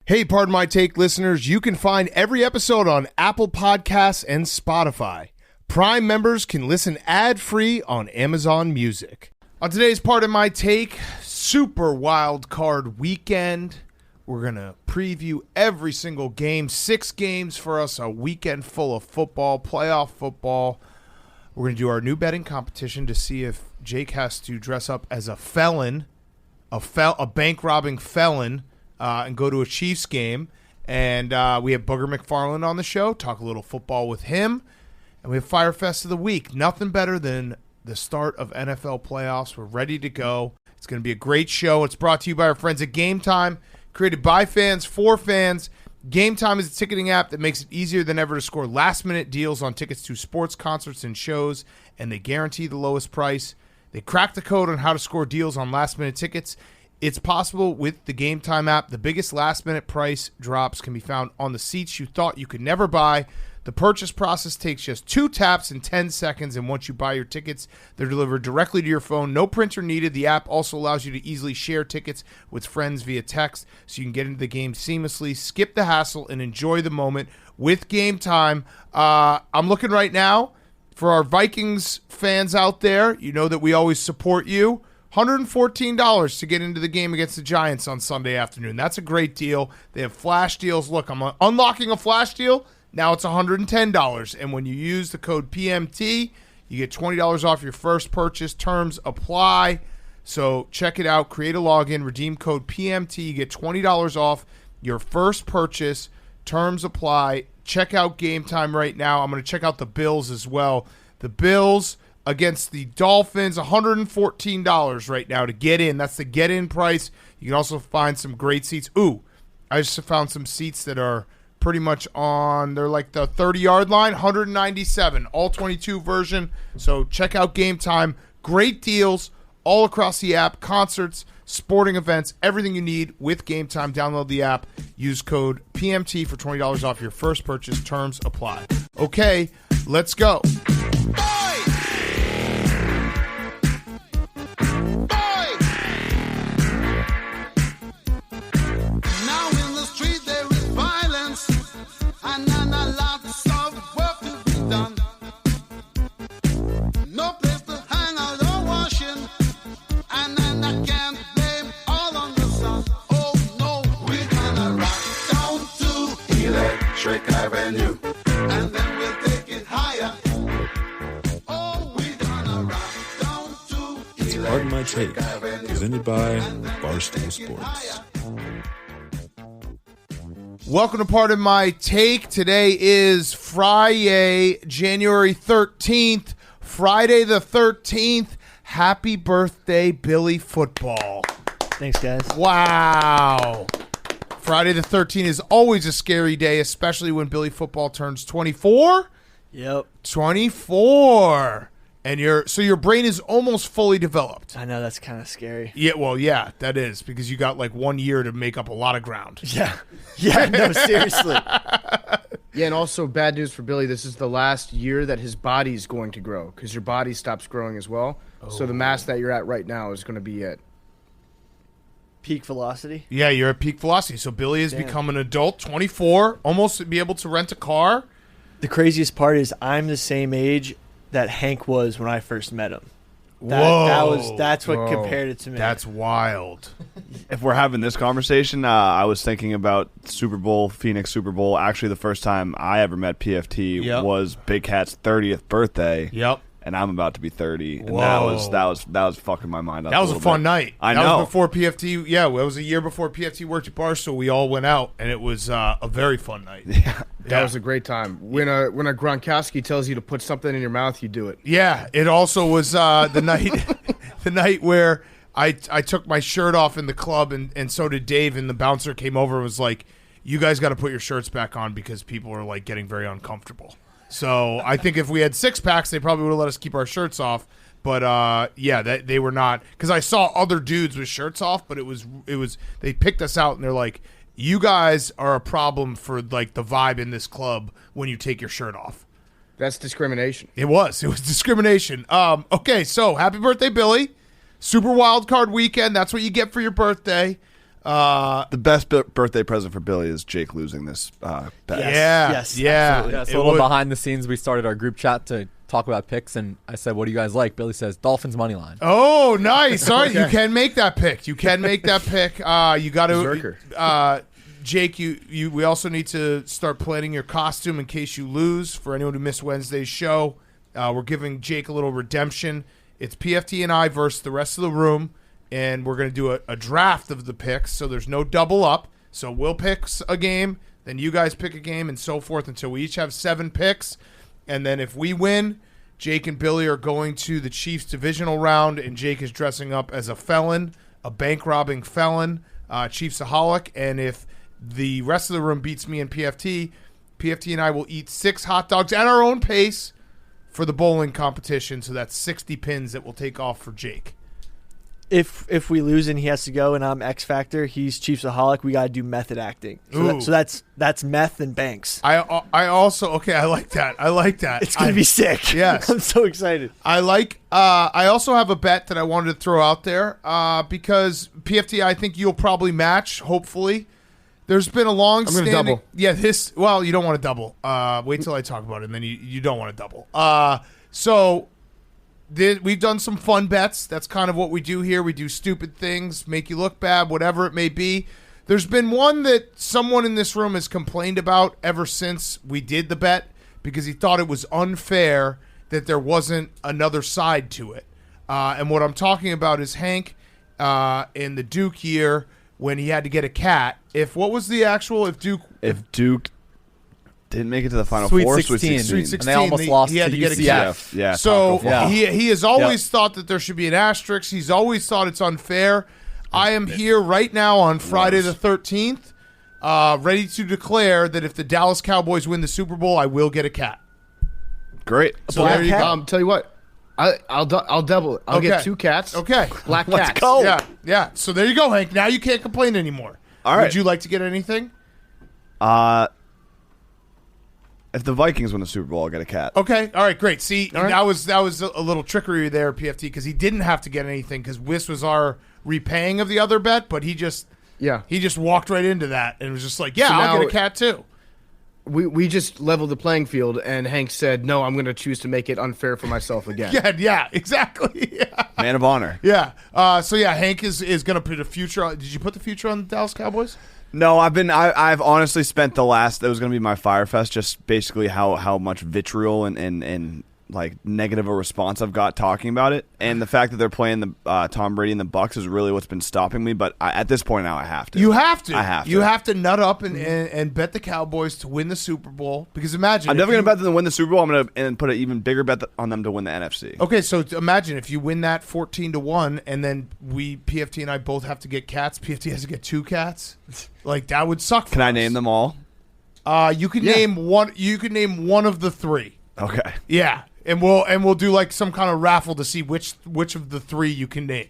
Hey, Pardon My Take listeners, you can find every episode on Apple Podcasts and Spotify. Prime members can listen ad-free on Amazon Music. On today's Pardon My Take, Super Wild Card Weekend. We're going to preview every single game. 6 games for us, a weekend full of football, playoff football. We're going to do our new betting competition to see if Jake has to dress up as a felon, a bank-robbing felon, and go to a Chiefs game. And we have Booger McFarland on the show, talk a little football with him. And we have Fyre Fest of the week. Nothing better than the start of NFL playoffs. We're ready to go. It's going to be a great show. It's brought to you by our friends at Game Time, created by fans for fans. Game Time is a ticketing app that makes it easier than ever to score last-minute deals on tickets to sports, concerts, and shows, and they guarantee the lowest price. They cracked the code on how to score deals on last-minute tickets. It's possible with the Game Time app. The biggest last-minute price drops can be found on the seats you thought you could never buy. The purchase process takes just 2 taps in 10 seconds, and once you buy your tickets, they're delivered directly to your phone. No printer needed. The app also allows you to easily share tickets with friends via text, so you can get into the game seamlessly, skip the hassle, and enjoy the moment with Game Time. I'm looking right now for our Vikings fans out there. You know that we always support you. $114 to get into the game against the Giants on Sunday afternoon. That's a great deal. They have flash deals. Look, I'm unlocking a flash deal. Now it's $110. And when you use the code PMT, you get $20 off your first purchase. Terms apply. So check it out. Create a login. Redeem code PMT. You get $20 off your first purchase. Terms apply. Check out Game Time right now. I'm going to check out the Bills as well. The Bills against the Dolphins, $114 right now to get in. That's the get-in price. You can also find some great seats. Ooh, I just found some seats that are pretty much they're like the 30-yard line, 197, all 22 version. So check out Game Time. Great deals all across the app, concerts, sporting events, everything you need with Game Time. Download the app. Use code PMT for $20 off your first purchase. Terms apply. Okay, let's go. Avenue, and then we'll take it higher. Oh, we're gonna rock down to It's Pardon My Take, presented by Barstool Sports. Welcome to Pardon My Take. Today is Friday, January 13th. Friday the 13th. Happy birthday, Billy Football. Thanks, guys. Wow. Friday the 13th is always a scary day, especially when Billy Football turns 24. Yep. 24. And your brain is almost fully developed. I know, that's kind of scary. Yeah, well, yeah, that is, because you got like 1 year to make up a lot of ground. Yeah. Yeah, no, seriously. Yeah, and also bad news for Billy. This is the last year that his body's going to grow because your body stops growing as well. Oh. So the mass that you're at right now is going to be at peak velocity? Yeah, you're at peak velocity. So Billy has become an adult, 24, almost be able to rent a car. The craziest part is I'm the same age that Hank was when I first met him. That's what compared it to me. That's wild. If we're having this conversation, I was thinking about Super Bowl, Phoenix Super Bowl. Actually, the first time I ever met PFT was Big Cat's 30th birthday. Yep. And I'm about to be 30. And that was fucking my mind up. That was a fun night. I know. That was before PFT. Yeah, it was a year before PFT worked at Barstool. We all went out, and it was a very fun night. Yeah. That was a great time. When a Gronkowski tells you to put something in your mouth, you do it. Yeah, it also was the night where I took my shirt off in the club, and so did Dave, and the bouncer came over and was like, you guys got to put your shirts back on because people are like getting very uncomfortable. So I think if we had 6-packs, they probably would have let us keep our shirts off. But they were not, because I saw other dudes with shirts off, but it was they picked us out and they're like, you guys are a problem for like the vibe in this club when you take your shirt off. That's discrimination. It was discrimination. Okay, so happy birthday, Billy. Super Wild Card Weekend. That's what you get for your birthday. The best birthday present for Billy is Jake losing this bet. Yes, yeah. absolutely. Yeah, so a little behind the scenes, we started our group chat to talk about picks, and I said, what do you guys like? Billy says, Dolphins money line. Oh, nice. All right, you can make that pick. You got to Jake, we also need to start planning your costume in case you lose. For anyone who missed Wednesday's show, we're giving Jake a little redemption. It's PFT and I versus the rest of the room, and we're going to do a draft of the picks, so there's no double up. So we'll pick a game, then you guys pick a game, and so forth until we each have 7 picks. And then if we win, Jake and Billy are going to the Chiefs divisional round, and Jake is dressing up as a felon, a bank-robbing felon, Chiefsaholic. And if the rest of the room beats me in PFT and I will eat 6 hot dogs at our own pace for the bowling competition. So that's 60 pins that we'll take off for Jake. If we lose and he has to go and I'm X Factor, he's Chiefsaholic, we got to do method acting. So that's meth and banks. I also I like that. It's going to be sick. Yes. I'm so excited. I also have a bet that I wanted to throw out there because PFT, I think you'll probably match, hopefully. There's been a long standing. I'm going to double. Yeah, you don't want to double. Wait till I talk about it, and then you don't want to double. We've done some fun bets. That's kind of what we do here. We do stupid things, make you look bad, whatever it may be. There's been one that someone in this room has complained about ever since we did the bet because he thought it was unfair that there wasn't another side to it. And what I'm talking about is Hank in the Duke year when he had to get a cat. If Duke didn't make it to the Final Sweet Four. 16. Sweet 16, and they almost lost he had to get a UCF. cat. Yeah. So Taco Fall. he has always thought that there should be an asterisk. He's always thought it's unfair. I am here right now on Friday the 13th, ready to declare that if the Dallas Cowboys win the Super Bowl, I will get a cat. Great. So there you go. Tell you what, I'll double it. I'll get 2 cats. Okay. Black Let's cats. go. Yeah. So there you go, Hank. Now you can't complain anymore. All right. Would you like to get anything? If the Vikings win the Super Bowl, I'll get a cat. Okay. All right. Great. See, All right. that was a little trickery there, PFT, because he didn't have to get anything because this was our repaying of the other bet, but he just walked right into that and was just like, yeah, So I'll now- get a cat too. We just leveled the playing field, and Hank said, no, I'm going to choose to make it unfair for myself again. Yeah, exactly. Yeah. Man of honor. Yeah. Hank is going to put a future on. Did you put the future on the Dallas Cowboys? No, I've honestly spent the last. That was going to be my Fyre Fest. Just basically how much vitriol and like negative a response I've got talking about it, and the fact that they're playing the Tom Brady and the Bucks is really what's been stopping me. But at this point now, I have to. You have to. I have to. You have to nut up and bet the Cowboys to win the Super Bowl because imagine I'm if definitely you- going to bet them to win the Super Bowl. I'm going to put an even bigger bet on them to win the NFC. Okay, so imagine if you win that 14-1, and then PFT and I both have to get cats. PFT has to get 2 cats. Like that would suck. Can I name them all? You can name one. You can name one of the 3. Okay. Yeah, and we'll do like some kind of raffle to see which of the 3 you can name.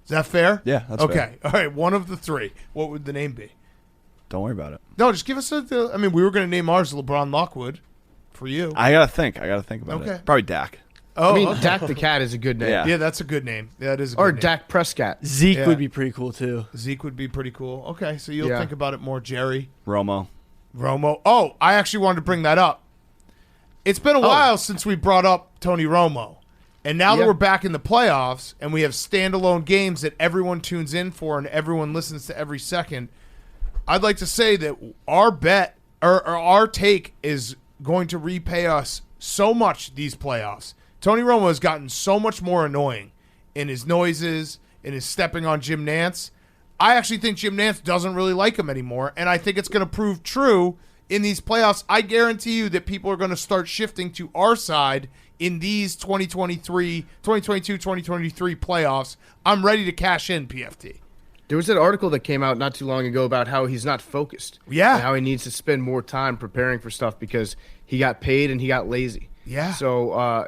Is that fair? Yeah, that's okay. fair. All right, one of the 3. What would the name be? Don't worry about it. No, just give us I mean, we were going to name ours LeBron Lockwood for you. I gotta think about Okay. it. Probably Dak. Oh, I mean, okay. Dak the cat is a good name. Yeah. Yeah, that's a good name. That is a good Or name. Dak Prescott. Zeke Yeah. would be pretty cool too. Zeke would be pretty cool. Okay, so you'll Yeah. think about it more, Jerry. Romo. Oh, I actually wanted to bring that up. It's been a while since we brought up Tony Romo. And now that Yeah. we're back in the playoffs and we have standalone games that everyone tunes in for and everyone listens to every second, I'd like to say that our bet or our take is going to repay us so much these playoffs. Tony Romo has gotten so much more annoying in his noises, in his stepping on Jim Nantz. I actually think Jim Nantz doesn't really like him anymore, and I think it's going to prove true in these playoffs. I guarantee you that people are going to start shifting to our side in these 2022, 2023 playoffs. I'm ready to cash in, PFT. There was an article that came out not too long ago about how he's not focused. Yeah. And how he needs to spend more time preparing for stuff because he got paid and he got lazy. Yeah. So, I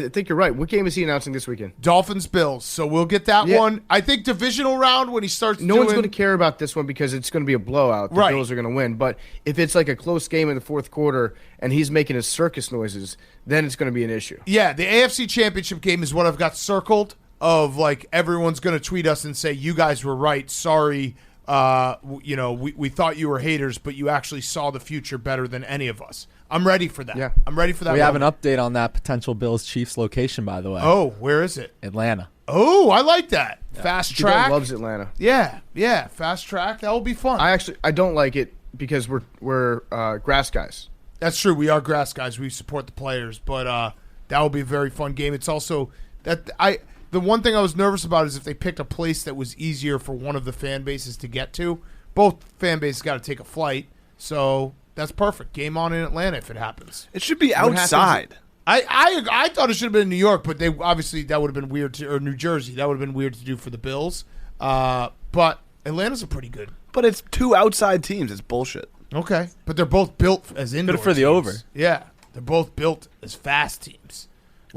think you're right. What game is he announcing this weekend? Dolphins, Bills. So we'll get that Yeah. one. I think divisional round when he starts No one's going to care about this one because it's going to be a blowout. The Right. Bills are going to win. But if it's like a close game in the fourth quarter and he's making his circus noises, then it's going to be an issue. Yeah, the AFC Championship game is what I've got circled of like everyone's going to tweet us and say, you guys were right. Sorry, we thought you were haters, but you actually saw the future better than any of us. I'm ready for that. Yeah. I'm ready for that. We have an update on that potential Bills-Chiefs location, by the way. Oh, where is it? Atlanta. Oh, I like that. Fast J-Dub track. loves Atlanta. Yeah. Fast track. That will be fun. I don't like it because we're grass guys. That's true. We are grass guys. We support the players, but that will be a very fun game. It's also the one thing I was nervous about is if they picked a place that was easier for one of the fan bases to get to. Both fan bases got to take a flight, so that's perfect. Game on in Atlanta if it happens. It should be outside. I thought it should have been in New York, but they obviously that would have been weird or New Jersey. That would have been weird to do for the Bills. But Atlanta's a pretty good. But it's two outside teams. It's bullshit. Okay, but they're both built as indoor. Good for the teams. over. Yeah, they're both built as fast teams.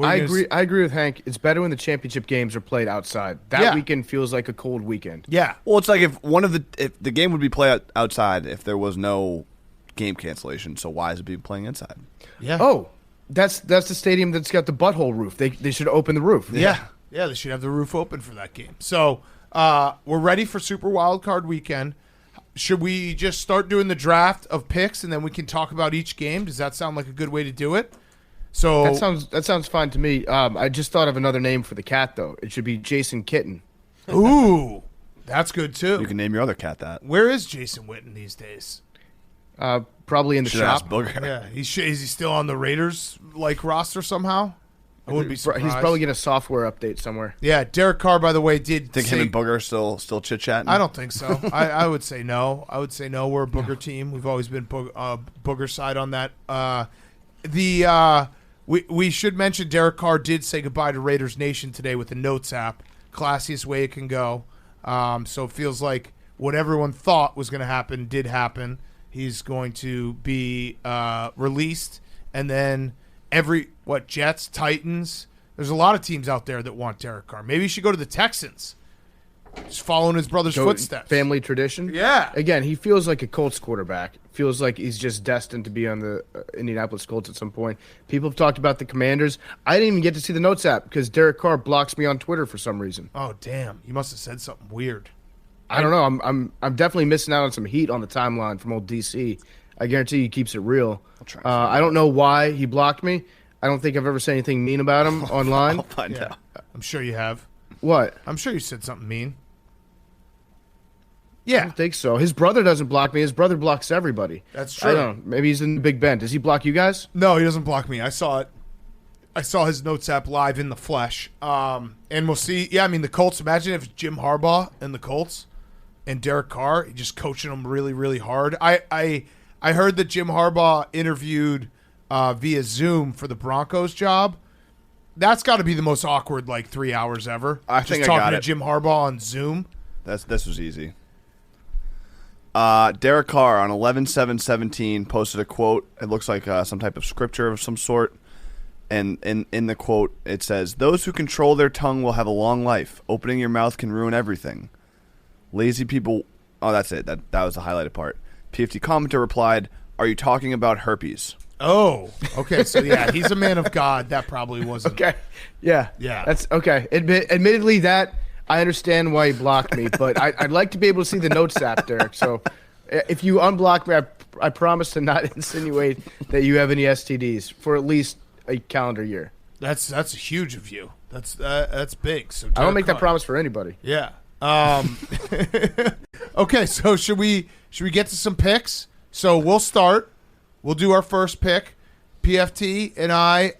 I agree with Hank. It's better when the championship games are played outside. That weekend feels like a cold weekend. Yeah. Well, it's like if the game would be played outside if there was no game cancellation. So why is it being playing inside? Yeah. Oh, that's the stadium that's got the butthole roof. They should open the roof. Yeah. They should have the roof open for that game. So we're ready for Super Wild Card Weekend. Should we just start doing the draft of picks and then we can talk about each game? Does that sound like a good way to do it? So that sounds fine to me. I just thought of another name for the cat though. It should be Jason Kitten. Ooh, that's good too. You can name your other cat that. Where is Jason Witten these days? Probably in the Should shop. ask Booger. Yeah, is he still on the Raiders roster somehow? I wouldn't be surprised. He's probably getting a software update somewhere. Yeah, Derek Carr, by the way, did Think say, him and Booger are still chit chatting? I don't think so. I would say no. I would say no. We're a Booger team. We've always been Booger side on that. We should mention Derek Carr did say goodbye to Raiders Nation today with the Notes app. Classiest way it can go. So it feels like what everyone thought was going to happen did happen. He's going to be released, and then Jets, Titans. There's a lot of teams out there that want Derek Carr. Maybe he should go to the Texans. Just following his brother's footsteps. Family tradition. Yeah. Again, he feels like a Colts quarterback. Feels like he's just destined to be on the Indianapolis Colts at some point. People have talked about the Commanders. I didn't even get to see the Notes app because Derek Carr blocks me on Twitter for some reason. Oh, damn. You must have said something weird. I don't know. I'm definitely missing out on some heat on the timeline from old DC. I guarantee he keeps it real. I don't know why he blocked me. I don't think I've ever said anything mean about him online. I'll find out. I'm sure you have. What? I'm sure you said something mean. I Yeah. don't think so. His brother doesn't block me. His brother blocks everybody. That's true. I don't know. Maybe he's in Big Ben. Does he block you guys? No, he doesn't block me. I saw it. I saw his Notes app live in the flesh. And we'll see. Yeah, I mean, the Colts. Imagine if Jim Harbaugh and the Colts and Derek Carr just coaching them really, really hard. I heard that Jim Harbaugh interviewed via Zoom for the Broncos job. That's got to be the most awkward 3 hours ever. I just think I talking got to it. Jim Harbaugh on Zoom. This was easy. Derek Carr on 11/7/17 posted a quote. It looks like some type of scripture of some sort. And in the quote, it says, "Those who control their tongue will have a long life. Opening your mouth can ruin everything. Lazy people..." Oh, that's it. That was the highlighted part. PFT commenter replied, "Are you talking about herpes?" Oh, okay. So, yeah, he's a man of God. That probably wasn't. Okay. Yeah. Yeah. That's okay. Admittedly, that I understand why he blocked me, but I'd like to be able to see the Notes app, Derek. So if you unblock me, I promise to not insinuate that you have any STDs for at least a calendar year. That's huge of you. That's big. So I don't make that Carr. promise for anybody. Yeah. Okay, so should we get to some picks? So we'll start. We'll do our first pick. PFT and I,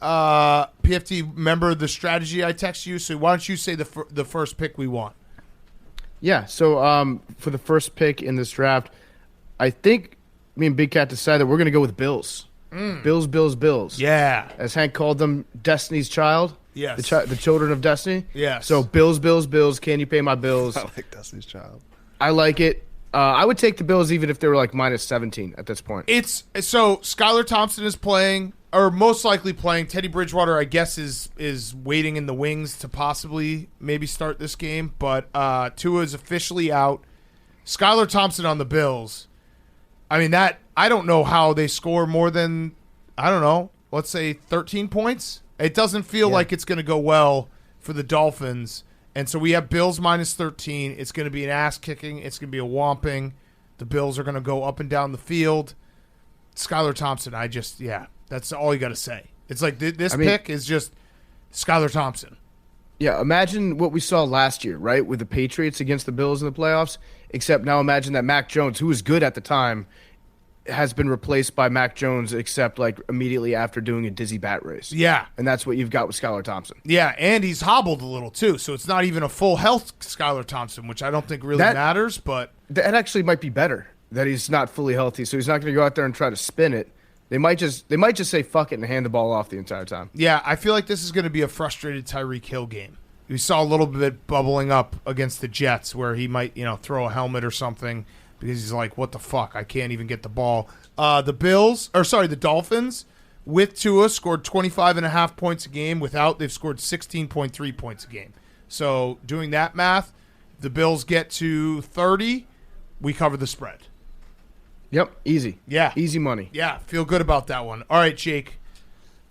PFT, remember the strategy I text you? So why don't you say the first pick we want? Yeah, so for the first pick in this draft, I think me and Big Cat decided we're going to go with Bills. Bills. Yeah. As Hank called them, Destiny's Child. Yes. The children of Destiny. Yes. So Bills. Can you pay my bills? I like Destiny's Child. I like it. I would take the Bills even if they were minus 17 at this point. It's so Skylar Thompson is playing, or most likely playing. Teddy Bridgewater, I guess, is waiting in the wings to possibly maybe start this game. But Tua is officially out. Skylar Thompson on the Bills. I mean, that I don't know how they score more than, I don't know, let's say 13 points. It doesn't feel like it's going to go well for the Dolphins. And so we have Bills minus 13. It's going to be an ass kicking. It's going to be a whomping. The Bills are going to go up and down the field. Skylar Thompson, that's all you got to say. It's like this pick is just Skylar Thompson. Yeah, imagine what we saw last year, right, with the Patriots against the Bills in the playoffs, except now imagine that Mac Jones, who was good at the time, has been replaced by Mac Jones, except like immediately after doing a dizzy bat race. Yeah. And that's what you've got with Skylar Thompson. Yeah, and he's hobbled a little too, so it's not even a full health Skylar Thompson, which I don't think really matters, but that actually might be better, that he's not fully healthy, so he's not going to go out there and try to spin it. They might just say fuck it and hand the ball off the entire time. yeah, I feel like this is going to be a frustrated Tyreek Hill game. We saw a little bit bubbling up against the Jets where he might, throw a helmet or something because he's like, what the fuck? I can't even get the ball. The Dolphins with Tua scored 25.5 points a game. Without, they've scored 16.3 points a game. So doing that math, the Bills get to 30, we cover the spread. Yep, easy. Yeah. Easy money. Yeah, feel good about that one. All right, Jake.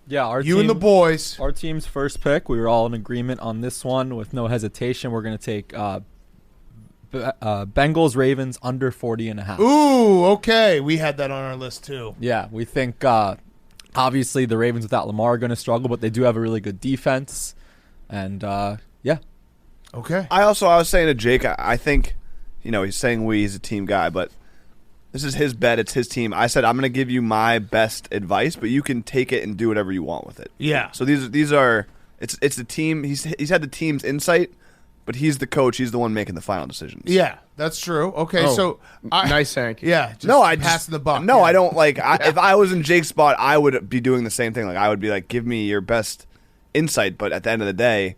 Yeah, And the boys. Our team's first pick. We were all in agreement on this one with no hesitation. We're going to take Bengals Ravens under 40.5. Ooh, okay. We had that on our list too. Yeah, we think obviously the Ravens without Lamar are going to struggle, but they do have a really good defense. And yeah. Okay. I was saying to Jake, I think, he's saying he's a team guy, but this is his bet. It's his team. I said I'm going to give you my best advice, but you can take it and do whatever you want with it. Yeah. So these are it's the team. He's had the team's insight, but he's the coach. He's the one making the final decisions. Yeah, that's true. Okay, so nice, Hank. Yeah. Passing the buck. No, yeah. I don't like. If I was in Jake's spot, I would be doing the same thing. Like I would be like, give me your best insight, but at the end of the day,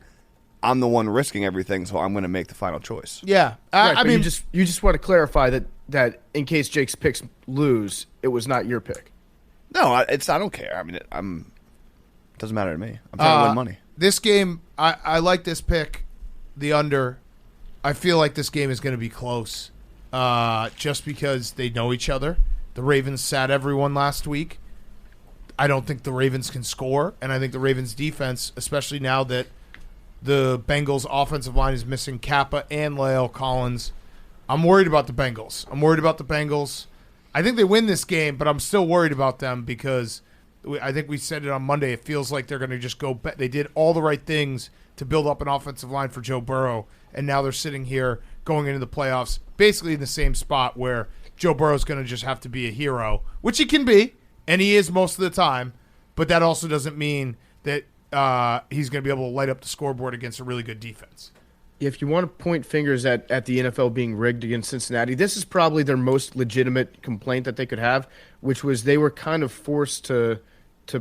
I'm the one risking everything, so I'm going to make the final choice. Yeah. Right, I mean, you just want to clarify that in case Jake's picks lose, it was not your pick. No, I don't care. I mean, it doesn't matter to me. I'm trying to win money. This game, I like this pick, the under. I feel like this game is going to be close, just because they know each other. The Ravens sat everyone last week. I don't think the Ravens can score, and I think the Ravens defense, especially now that the Bengals offensive line is missing Kappa and Lael Collins. I'm worried about the Bengals. I think they win this game, but I'm still worried about them because I think we said it on Monday. It feels like they're going to just go. They did all the right things to build up an offensive line for Joe Burrow, and now they're sitting here going into the playoffs basically in the same spot where Joe Burrow's going to just have to be a hero, which he can be, and he is most of the time, but that also doesn't mean that he's going to be able to light up the scoreboard against a really good defense. If you want to point fingers at the NFL being rigged against Cincinnati, this is probably their most legitimate complaint that they could have, which was they were kind of forced to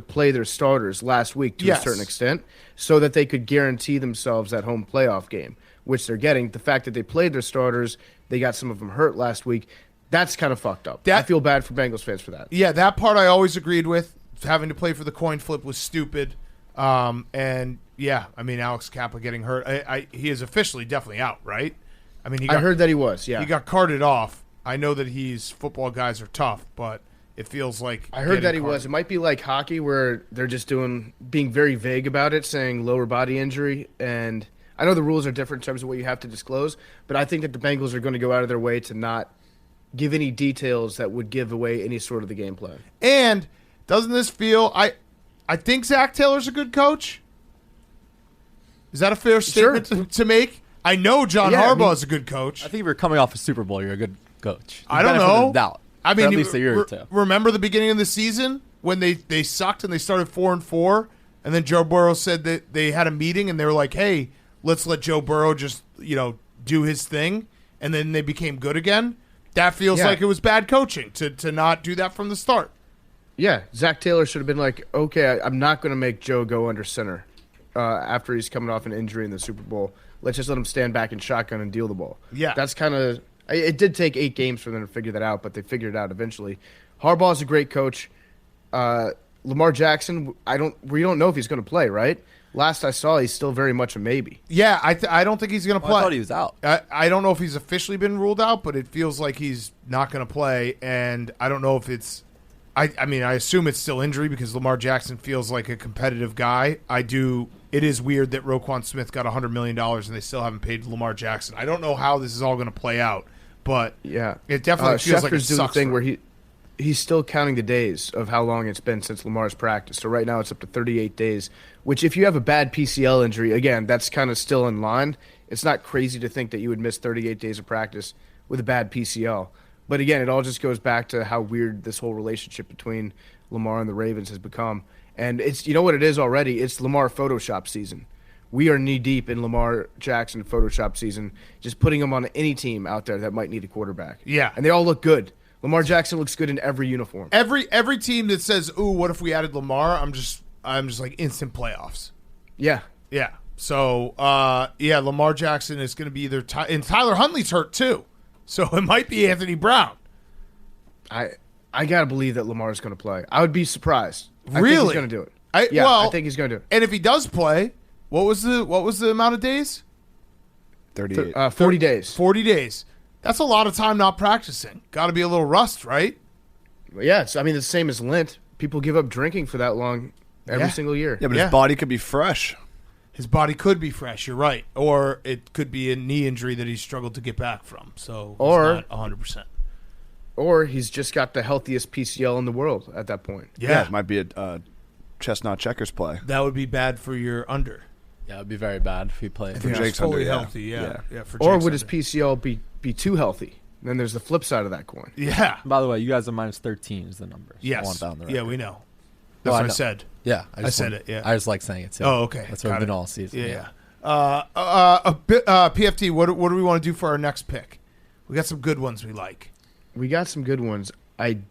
play their starters last week to a certain extent so that they could guarantee themselves that home playoff game, which they're getting. The fact that they played their starters, they got some of them hurt last week, that's kind of fucked up. I feel bad for Bengals fans for that. Yeah, that part I always agreed with. Having to play for the coin flip was stupid. And yeah, I mean, Alex Kappa getting hurt. He is officially definitely out, right? I mean, I heard that he was. Yeah, he got carted off. I know that football guys are tough, but it feels like I heard that he was. It might be like hockey where they're just being very vague about it, saying lower body injury. And I know the rules are different in terms of what you have to disclose, but I think that the Bengals are going to go out of their way to not give any details that would give away any sort of the game plan. And doesn't this feel? I think Zach Taylor's a good coach. Is that a fair statement to make? I know John Harbaugh is a good coach. I think if you're coming off a Super Bowl, you're a good coach. I don't know. Doubt. I mean, at least a year or two. Remember the beginning of the season when they sucked and they started 4-4, and then Joe Burrow said that they had a meeting and they were like, "Hey, let's let Joe Burrow just do his thing," and then they became good again. That feels like it was bad coaching to not do that from the start. Yeah, Zach Taylor should have been like, okay, I'm not going to make Joe go under center after he's coming off an injury in the Super Bowl. Let's just let him stand back in shotgun and deal the ball. Yeah. That's kind of – it did take 8 games for them to figure that out, but they figured it out eventually. Harbaugh's a great coach. Lamar Jackson, we don't know if he's going to play, right? Last I saw, he's still very much a maybe. Yeah, I don't think he's going to play. I thought he was out. I don't know if he's officially been ruled out, but it feels like he's not going to play, and I don't know if it's I mean, I assume it's still injury because Lamar Jackson feels like a competitive guy. It is weird that Roquan Smith got $100 million and they still haven't paid Lamar Jackson. I don't know how this is all going to play out, but it definitely feels like it Schefter's doing the sucks. thing where he's still counting the days of how long it's been since Lamar's practiced. So right now it's up to 38 days, which if you have a bad PCL injury, again, that's kind of still in line. It's not crazy to think that you would miss 38 days of practice with a bad PCL. But again, it all just goes back to how weird this whole relationship between Lamar and the Ravens has become. And it's, you know what it is already? It's Lamar Photoshop season. We are knee-deep in Lamar Jackson Photoshop season, just putting him on any team out there that might need a quarterback. Yeah. And they all look good. Lamar Jackson looks good in every uniform. Every team that says, "Ooh, what if we added Lamar?" I'm just like instant playoffs. Yeah. Yeah. So, Lamar Jackson is going to be either and Tyler Huntley's hurt too. So it might be Anthony Brown. I got to believe that Lamar's going to play. I would be surprised. I Really? think he's going to do it. I think he's going to do it. And if he does play, what was the amount of days? 38. 40 days. 40 days. That's a lot of time not practicing. Got to be a little rust, right? Yeah, it's the same as Lent. People give up drinking for that long every single year. Yeah, but Yeah. his body could be fresh. His body could be fresh. You're right, or it could be a knee injury that he struggled to get back from. So Or- it's not 100%. Or he's just got the healthiest PCL in the world at that point. Yeah, It might be a chestnut checkers play. that would be bad for your under. Yeah, it'd be very bad if he played. For Yeah, Jake's fully under, yeah. healthy. Yeah. For Or Jake's would his under. PCL be too healthy? Then there's the flip side of that coin. Yeah. By the way, you guys are minus 13 is the number. So I Yes. want that on the Yeah, record. we know. No, That's I what I know. said. Yeah, I said it, yeah. I just like saying it too. Oh, okay. That's what Got we've been it. all season. Yeah. PFT. What do we want to do for our next pick? We got some good ones we like. We got some good ones. Let's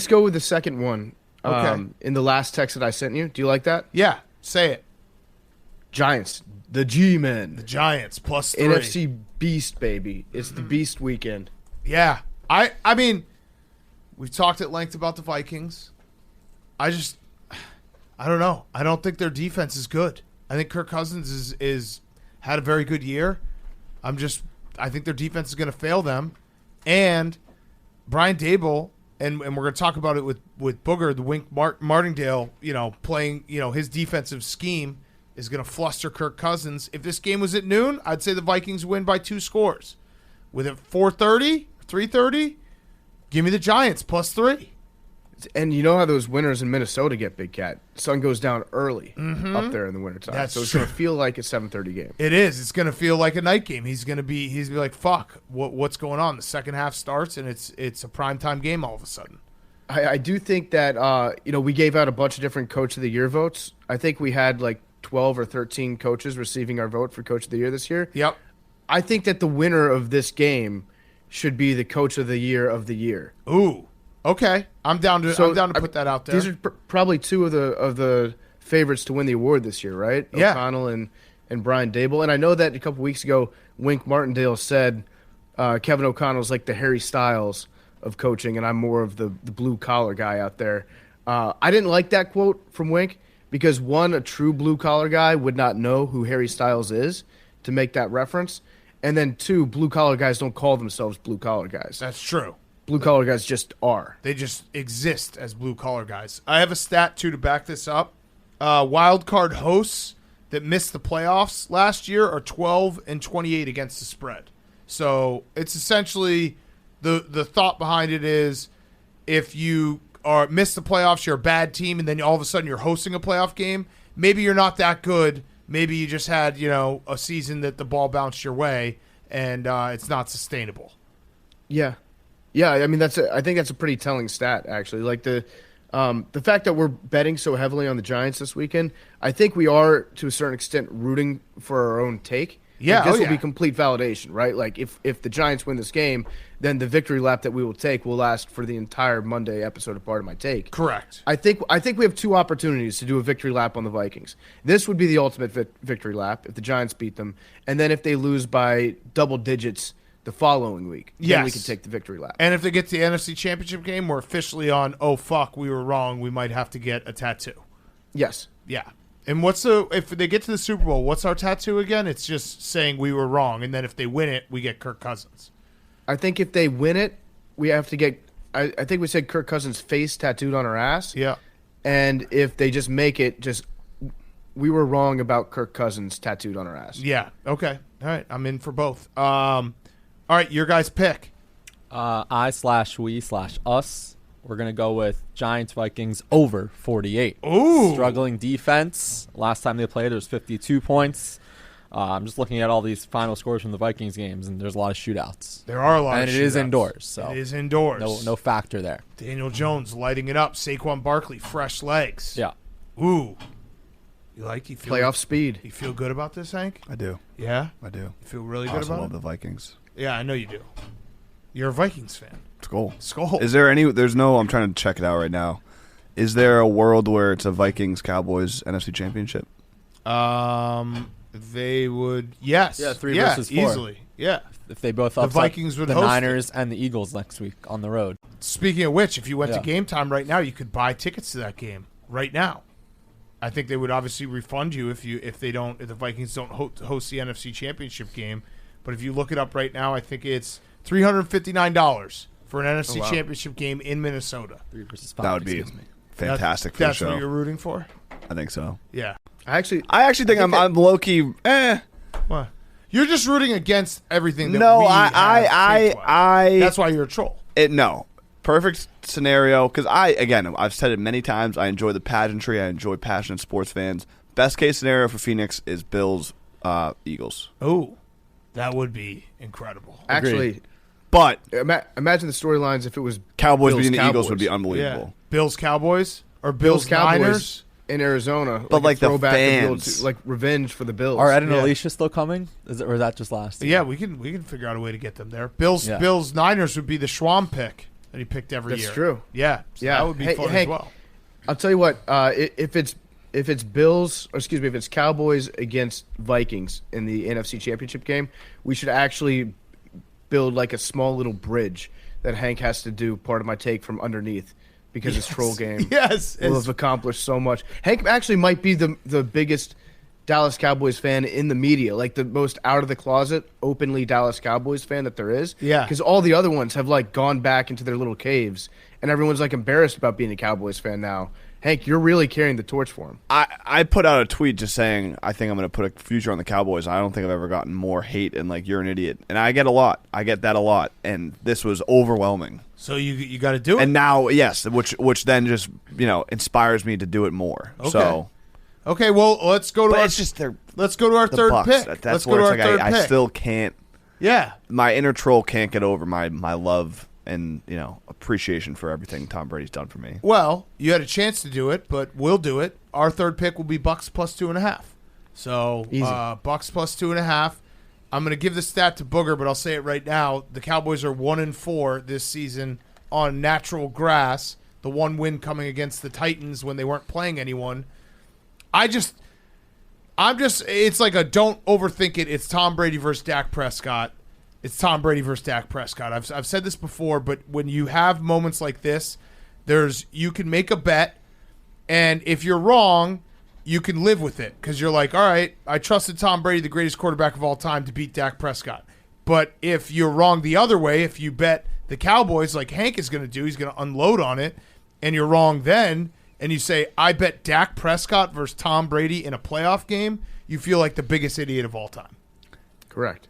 go with the second one. Okay. In the last text that I sent you. Do you like that? Yeah. Say it. Giants. The G-Men. Giants plus 3. NFC Beast, baby. It's the Beast weekend. Yeah. I mean, we've talked at length about the Vikings. I don't know. I don't think their defense is good. I think Kirk Cousins is had a very good year. I think their defense is going to fail them. And Brian Dable, and we're going to talk about it with Booger, the Wink Martindale, playing, his defensive scheme is going to fluster Kirk Cousins. If this game was at noon, I'd say the Vikings win by 2 scores. With it 4:30, 3:30, give me the Giants plus 3. And you know how those winters in Minnesota get, Big Cat. Sun goes down early up there in the wintertime. That's so it's true. going to feel like a 7:30 game. It is. It's going to feel like a night game. He's going to be like, fuck, what's going on? The second half starts, and it's a primetime game all of a sudden. I do think that, we gave out a bunch of different Coach of the Year votes. I think we had like 12 or 13 coaches receiving our vote for Coach of the Year this year. Yep. I think that the winner of this game should be the Coach of the Year of the year. Ooh. Okay. I'm down to put that out there. These are probably two of the favorites to win the award this year, right? Yeah. O'Connell and Brian Dable. And I know that a couple weeks ago, Wink Martindale said Kevin O'Connell's like the Harry Styles of coaching, and I'm more of the blue-collar guy out there. I didn't like that quote from Wink because, one, a true blue-collar guy would not know who Harry Styles is to make that reference. And then, two, blue-collar guys don't call themselves blue-collar guys. That's true. Blue-collar guys just are. They just exist as blue-collar guys. I have a stat, too, to back this up. Wild card hosts that missed the playoffs last year are 12-28 against the spread. So it's essentially the thought behind it is if you miss the playoffs, you're a bad team, and then all of a sudden you're hosting a playoff game. Maybe you're not that good. Maybe you just had a season that the ball bounced your way, and it's not sustainable. Yeah. I mean, I think that's a pretty telling stat, actually. Like the fact that we're betting so heavily on the Giants this weekend, I think we are to a certain extent rooting for our own take. Yeah, Like, this oh, will yeah. be complete validation, right? Like if the Giants win this game, then the victory lap that we will take will last for the entire Monday episode of Part of My Take. Correct. I think we have 2 opportunities to do a victory lap on the Vikings. This would be the ultimate victory lap if the Giants beat them, and then if they lose by double digits the following week, then we Yes. can take the victory lap. And if they get to the NFC Championship game, we're officially on, oh, fuck, we were wrong. We might have to get a tattoo. Yes. Yeah. And if they get to the Super Bowl, what's our tattoo again? It's just saying we were wrong. And then if they win it, we get Kirk Cousins. I think if they win it, we have to get I think we said Kirk Cousins' face tattooed on our ass. Yeah. And if they just make it, we were wrong about Kirk Cousins tattooed on our ass. Yeah. Okay. All right. I'm in for both. All right. Your guys' pick. I/we/us. We're going to go with Giants Vikings over 48. Ooh. Struggling defense. Last time they played, it was 52 points. I'm just looking at all these final scores from the Vikings games, and there's a lot of shootouts. There are a lot and of it shootouts. is indoors. So it is indoors. No factor there. Daniel Jones lighting it up. Saquon Barkley, fresh legs. Yeah. Ooh. You feel Playoff speed. You feel good about this, Hank? I do. Yeah? I do. You feel really I good also about love it? the Vikings. Yeah, I know you do. You're a Vikings fan. Skull. Skull. Is there any? There's no. I'm trying to check it out right now. Is there a world where it's a Vikings Cowboys NFC Championship? They would. Yes. Yeah, 3 versus 4. Easily. Yeah. If they both The upset Vikings would the host Niners and the Eagles next week on the road. Speaking of which, if you went to Yeah. Game Time right now, you could buy tickets to that game right now. I think they would obviously refund you if the Vikings don't host the NFC Championship game. But if you look it up right now, I think it's $359 for an NFC Championship game in Minnesota. 3 versus 5. That would be excuse me. fantastic for the That's show. what you're rooting for. I think so. Yeah. I actually think I'm low key. What? You're just rooting against everything. That No, we I- have I- faith-wise. I- That's why you're a troll. No. Perfect scenario, because I've said it many times, I enjoy the pageantry, I enjoy passionate sports fans. Best case scenario for Phoenix is Bills, Eagles. Oh, that would be incredible. actually But imagine the storylines if it was Cowboys Bills, beating the Eagles Cowboys. would be Yeah. unbelievable. Bills Cowboys or Bills Bills Cowboys Niners. in Arizona. But, like, a the throwback to fans. like revenge for the Bills. Are Ed and Yeah. Alicia still coming? Or is that just last year? Yeah, we can figure out a way to get them there. Bills Yeah. Niners would be the Schwam pick that he picked every That's year. true. Yeah, so Yeah. that would be Hey, fun Hank, as well. I'll tell you what. If it's Bills, or excuse me, if it's Cowboys against Vikings in the NFC Championship game, we should actually build like a small little bridge that Hank has to do. Part of my take from underneath, because his troll game Yes, will have accomplished so much. Hank actually might be the biggest Dallas Cowboys fan in the media, like the most out of the closet, openly Dallas Cowboys fan that there is. Yeah. Because all the other ones have like gone back into their little caves, and everyone's like embarrassed about being a Cowboys fan now. Hank, you're really carrying the torch for him. I put out a tweet just saying I think I'm going to put a future on the Cowboys. I don't think I've ever gotten more hate and like you're an idiot. And I get a lot. I get that a lot. And this was overwhelming. So you got to do it. And now, yes, which then just inspires me to do it more. Okay. So, Okay, well let's go to but our it's just the let's go to our third Bucks. pick. That's Let's go where to it's our like third I pick. still can't. Yeah. My inner troll can't get over my love and appreciation for everything Tom Brady's done for me. Well, you had a chance to do it, but we'll do it. Our third pick will be Bucks plus 2.5. So Easy. Bucks plus 2.5. I'm going to give the stat to Booger, but I'll say it right now. The Cowboys are 1-4 this season on natural grass. The one win coming against the Titans when they weren't playing anyone. It's like a don't overthink it. It's Tom Brady versus Dak Prescott. It's Tom Brady versus Dak Prescott. I've said this before, but when you have moments like this, you can make a bet, and if you're wrong, you can live with it because you're like, all right, I trusted Tom Brady, the greatest quarterback of all time, to beat Dak Prescott. But if you're wrong the other way, if you bet the Cowboys like Hank is going to do, he's going to unload on it, and you're wrong then, and you say, I bet Dak Prescott versus Tom Brady in a playoff game, you feel like the biggest idiot of all time. Correct.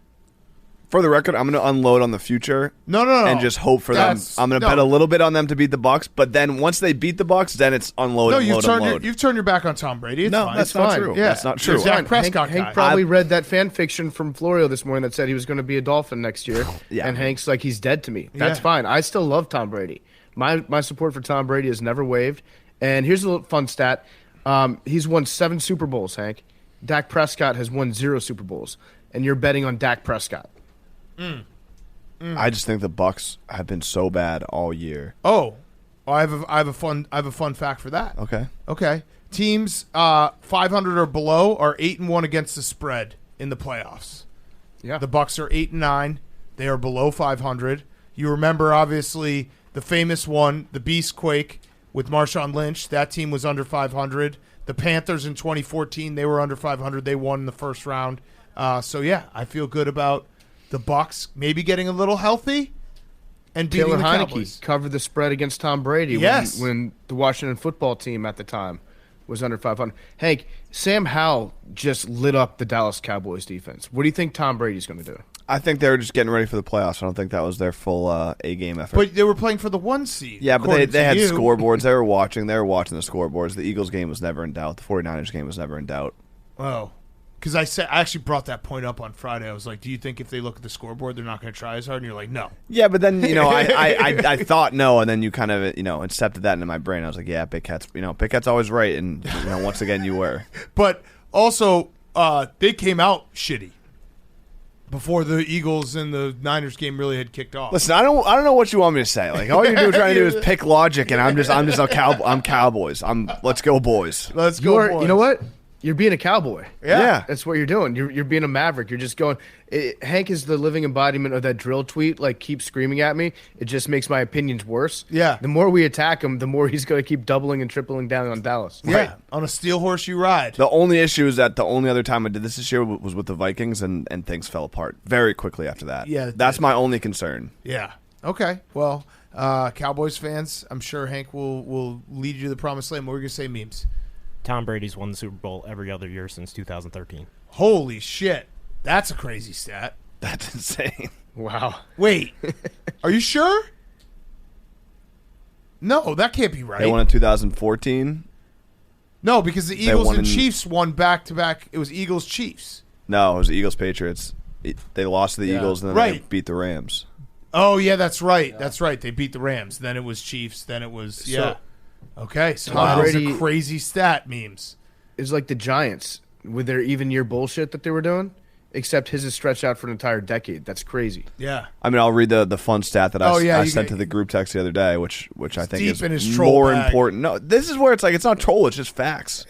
For the record, I'm going to unload on the future. No. And just hope for them. I'm going to bet a little bit on them to beat the Bucks, but then once they beat the Bucks, then it's unload. No, unload. you've turned your back on Tom Brady. It's No, fine. that's It's not fine. true. Yeah. That's not true. You're Dak Prescott Hank guy. probably read that fan fiction from Florio this morning that said he was going to be a Dolphin next year. Yeah. And Hank's like, he's dead to me. That's Yeah. fine. I still love Tom Brady. My support for Tom Brady has never waived. And here's a little fun stat. He's won 7 Super Bowls, Hank. Dak Prescott has won 0 Super Bowls. And you're betting on Dak Prescott. I just think the Bucks have been so bad all year. Oh, I have a fun fact for that. Okay. Teams 500 or below are 8-1 against the spread in the playoffs. Yeah. The Bucks are 8-9. They are below 500. You remember obviously the famous one, the Beastquake with Marshawn Lynch. That team was under 500. The Panthers in 2014, they were under 500. They won in the first round. So yeah, I feel good about the Bucks maybe getting a little healthy. and beating Taylor the Heineke Cowboys. covered the spread against Tom Brady Yes. when the Washington football team at the time was under 500. Hank, Sam Howell just lit up the Dallas Cowboys defense. What do you think Tom Brady's going to do? I think they were just getting ready for the playoffs. I don't think that was their full A-game effort. But they were playing for the 1 seed. yeah, but according they to had you. scoreboards. They were watching the scoreboards. The Eagles game was never in doubt. The 49ers game was never in doubt. Oh, because I actually brought that point up on Friday. I was like, "Do you think if they look at the scoreboard, they're not going to try as hard?" And you're like, "No." Yeah, but then I thought no, and then you kind of accepted that into my brain. I was like, yeah, Big Cat's always right, and once again you were. But also, they came out shitty before the Eagles and the Niners game really had kicked off. Listen, I don't know what you want me to say. Like all you're trying to do is pick logic, and I'm Cowboys. Let's go boys. Let's go. Boys. You know what? You're being a cowboy. Yeah. That's what you're doing. You're being a maverick. You're just going. Hank is the living embodiment of that drill tweet. Like, keep screaming at me. It just makes my opinions worse. Yeah. The more we attack him, the more he's going to keep doubling and tripling down on Dallas. Yeah, Right. on a steel horse you ride. The only issue is that the only other time I did this year was with the Vikings, and things fell apart very quickly after that. Yeah, it that's did. my only concern. Yeah. Okay. Well, Cowboys fans, I'm sure Hank will lead you to the promised land. What were you going to say, memes? Tom Brady's won the Super Bowl every other year since 2013. Holy shit. That's a crazy stat. That's insane. Wow. Wait. Are you sure? No, that can't be right. They won in 2014. No, because the Eagles won and in- Chiefs won back-to-back. It was Eagles-Chiefs. No, it was Eagles Patriots. They lost to the Eagles, and then they Right. beat the Rams. Oh, yeah, that's right. That's right. They beat the Rams. Then it was Chiefs. Then it was, yeah. Okay, so Tom that is a Brady- crazy stat, memes. It's like the Giants with their even year bullshit that they were doing, except his is stretched out for an entire decade. That's crazy. Yeah. I mean, I'll read the fun stat that Oh, yeah, I you sent can- to the group text the other day, which I think deep is in his troll more bag. important. No, this is where it's like it's not troll; it's just facts.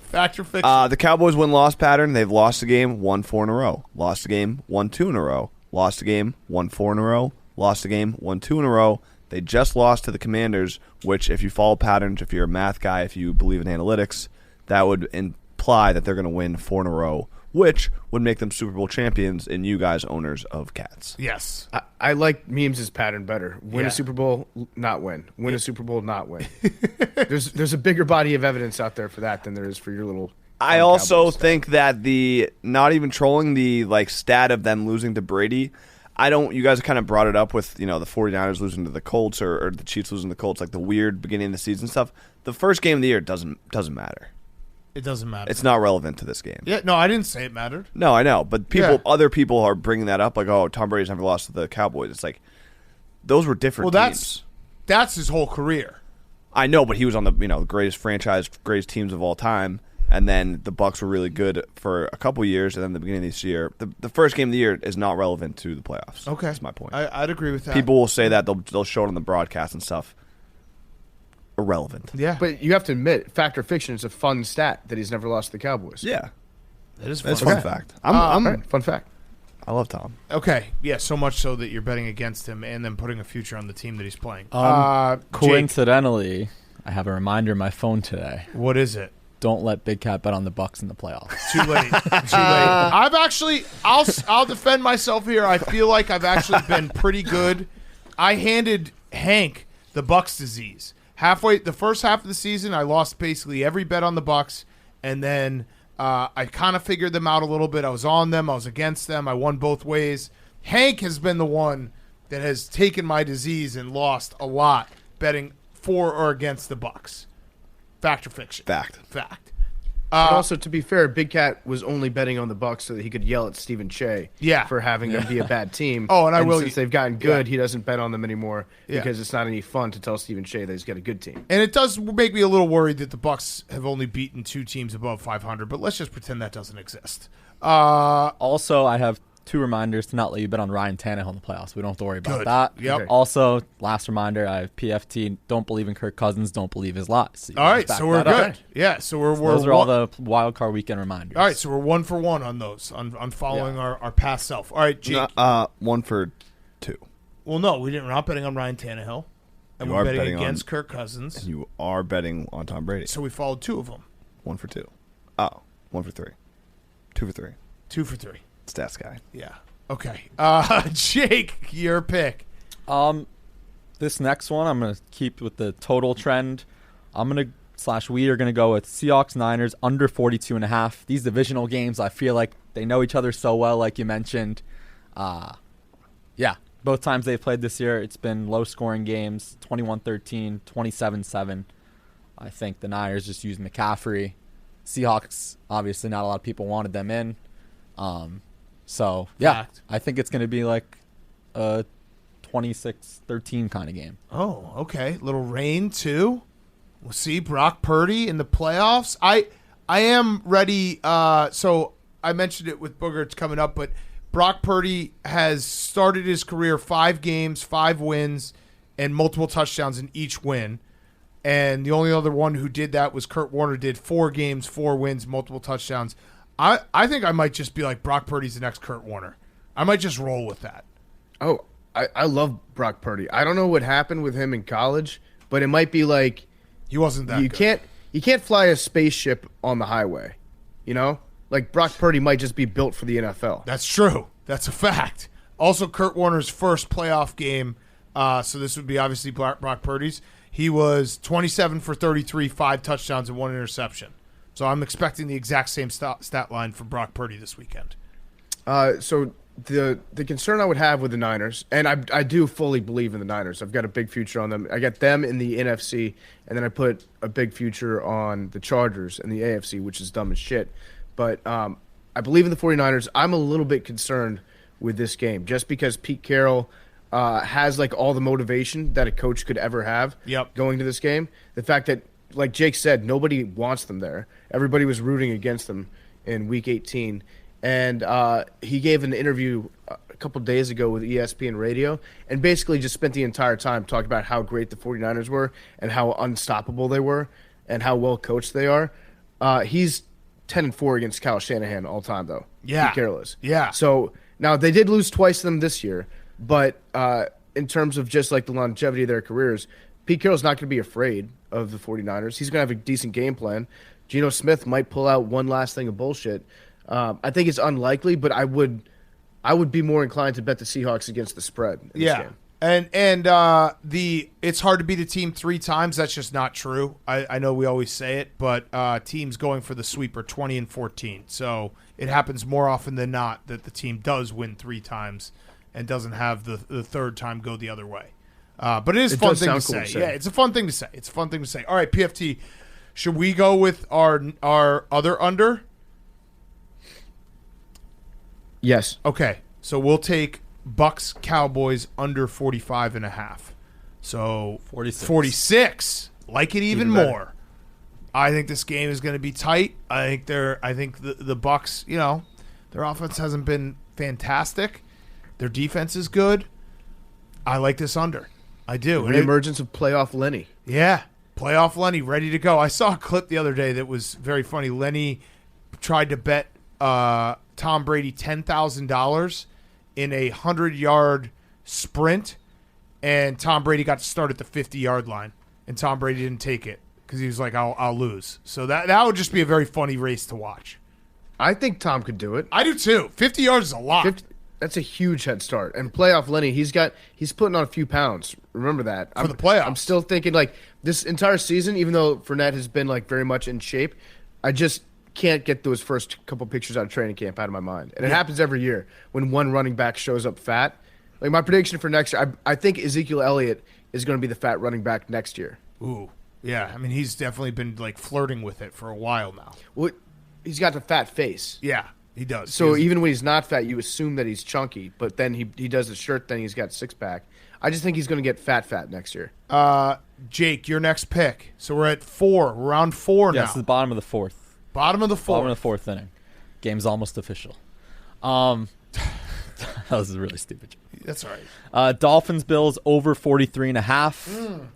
Fact or fiction? The Cowboys win-loss pattern. They've lost a game, won 4 in a row. Lost a game, won 2 in a row. Lost a game, won 4 in a row. Lost a game, won 2 in a row. They just lost to the Commanders, which, if you follow patterns, if you're a math guy, if you believe in analytics, that would imply that they're going to win 4 in a row, which would make them Super Bowl champions and you guys owners of cats. Yes. I like memes' pattern better. Win Yeah. a Super Bowl, not win. Win a Super Bowl, not win. There's a bigger body of evidence out there for that than there is for your little. I also think that the not even trolling the stat of them losing to Brady. You guys kind of brought it up with the 49ers losing to the Colts or the Chiefs losing to the Colts, like the weird beginning of the season stuff. The first game of the year doesn't matter. It doesn't matter. It's not relevant to this game. Yeah, no, I didn't say it mattered. No, I know, but Yeah. other people are bringing that up, like, oh, Tom Brady's never lost to the Cowboys. It's like those were different teams. That's his whole career. I know, but he was on the greatest franchise, greatest teams of all time, and then the Bucs were really good for a couple years, and then the beginning of this year, the first game of the year is not relevant to the playoffs. Okay. That's my point. I'd agree with that. People will say that they'll show it on the broadcast and stuff. Irrelevant. Yeah. But you have to admit, fact or fiction is a fun stat that he's never lost to the Cowboys. Yeah, that is that's fun. a fun fact. I'm All right, fun fact. I love Tom. Okay. Yeah, so much so that you're betting against him and then putting a future on the team that he's playing. Jake, Coincidentally, I have a reminder in my phone today. what is it? Don't let Big Cat bet on the Bucks in the playoffs. Too late. Too late. I've actually, I'll defend myself here. I feel like I've actually been pretty good. I handed Hank the Bucks disease. The first half of the season, I lost basically every bet on the Bucks, and then I kind of figured them out a little bit. I was on them. I was against them. I won both ways. Hank has been the one that has taken my disease and lost a lot betting for or against the Bucks. Fact or fiction? Fact. But also, to be fair, Big Cat was only betting on the Bucks so that he could yell at Stephen Shea for having them be a bad team. Oh, and I will- Since they've gotten good, he doesn't bet on them anymore Yeah. because it's not any fun to tell Stephen Shea that he's got a good team. And it does make me a little worried that the Bucks have only beaten 2 teams above 500, but let's just pretend that doesn't exist. Also, I have 2 reminders to not let you bet on Ryan Tannehill in the playoffs. We don't have to worry about Good. that. Yep. Okay. Also, last reminder, I have PFT. Don't believe in Kirk Cousins. Don't believe his lies. So you All can right, back so we're that up. good. Yeah, so we're Those are one- all the wild card weekend reminders. All right, so we're 1 for 1 on those, on following our past self. All right, Jake. 1 for 2. Well, no, we're not betting on Ryan Tannehill, and You we're are betting betting against on- Kirk Cousins. And you are betting on Tom Brady. So we followed 2 of them. 1 for 2. Oh, 1 for 3. 2 for 3. 2 for 3. Stats guy. Yeah. Okay. Jake, your pick. This next one, I'm gonna keep with the total trend. We are gonna go with Seahawks Niners under 42.5. These divisional games, I feel like they know each other so well, like you mentioned. Both times they've played this year, it's been low-scoring games, 21-13, 27-7. I think the Niners just used McCaffrey. Seahawks, obviously not a lot of people wanted them in. Fact. I think it's going to be like a 26-13 kind of game. Oh, okay. Little rain, too. We'll see. Brock Purdy in the playoffs. I am ready. So I mentioned it with Booger. It's coming up, but Brock Purdy has started his career 5 games, 5 wins, and multiple touchdowns in each win. And the only other one who did that was Kurt Warner, did 4 games, 4 wins, multiple touchdowns. I think I might just be like, Brock Purdy's the next Kurt Warner. I might just roll with that. Oh, I love Brock Purdy. I don't know what happened with him in college, but it might be like He wasn't that good. You can't fly a spaceship on the highway, you know? Like, Brock Purdy might just be built for the NFL. That's true. That's a fact. Also, Kurt Warner's first playoff game, so this would be obviously Brock Purdy's. He was 27 for 33, 5 touchdowns and 1 interception. So I'm expecting the exact same stat line for Brock Purdy this weekend. So the concern I would have with the Niners, and I do fully believe in the Niners. I've got a big future on them. I got them in the NFC, and then I put a big future on the Chargers in the AFC, which is dumb as shit. But I believe in the 49ers. I'm a little bit concerned with this game just because Pete Carroll has like all the motivation that a coach could ever have going to this game. The fact that, like Jake said, nobody wants them there. Everybody was rooting against them in Week 18. And he gave an interview a couple days ago with ESPN Radio and basically just spent the entire time talking about how great the 49ers were and how unstoppable they were and how well coached they are. He's 10-4 against Kyle Shanahan all time, though. Yeah. Pete Carroll is. Yeah. So now they did lose twice to them this year, but in terms of just like the longevity of their careers, Pete Carroll's not going to be afraid of the 49ers. He's going to have a decent game plan. Geno Smith might pull out one last thing of bullshit. I think it's unlikely, but I would be more inclined to bet the Seahawks against the spread in this game. And it's hard to beat a team 3 times. That's just not true. I know we always say it, but teams going for the sweep are 20-14. So it happens more often than not that the team does win 3 times and doesn't have the third time go the other way. But it is a fun thing to say. Yeah, it's a fun thing to say. It's a fun thing to say. All right, PFT, should we go with our other under? Yes. Okay, so we'll take Bucks Cowboys under 45.5. So 46. Like it even more. I think this game is going to be tight. I think the Bucks, their offense hasn't been fantastic. Their defense is good. I like this under. I do. The emergence of playoff Lenny. Yeah, playoff Lenny ready to go. I saw a clip the other day that was very funny. Lenny tried to bet Tom Brady $10,000 in a 100-yard sprint, and Tom Brady got to start at the 50-yard line, and Tom Brady didn't take it because he was like, I'll lose. So that would just be a very funny race to watch. I think Tom could do it. I do too. 50 yards is a lot. That's a huge head start. And playoff Lenny, he's putting on a few pounds. Remember that. For the playoffs. I'm still thinking like this entire season, even though Fournette has been like very much in shape, I just can't get those first couple pictures out of training camp out of my mind. And it happens every year when one running back shows up fat. Like my prediction for next year, I think Ezekiel Elliott is going to be the fat running back next year. Ooh, yeah. I mean, he's definitely been like flirting with it for a while now. Well, he's got the fat face. Yeah, he does. So even when he's not fat, you assume that he's chunky. But then he does the shirt thing. He's got 6-pack. I just think he's going to get fat next year. Jake, your next pick. So we're at 4. We're around 4 now. Yes, the bottom of the 4th. Bottom of the 4th. Bottom of the 4th inning. Game's almost official. That was a really stupid joke. That's all right. Dolphins Bills over 43.5.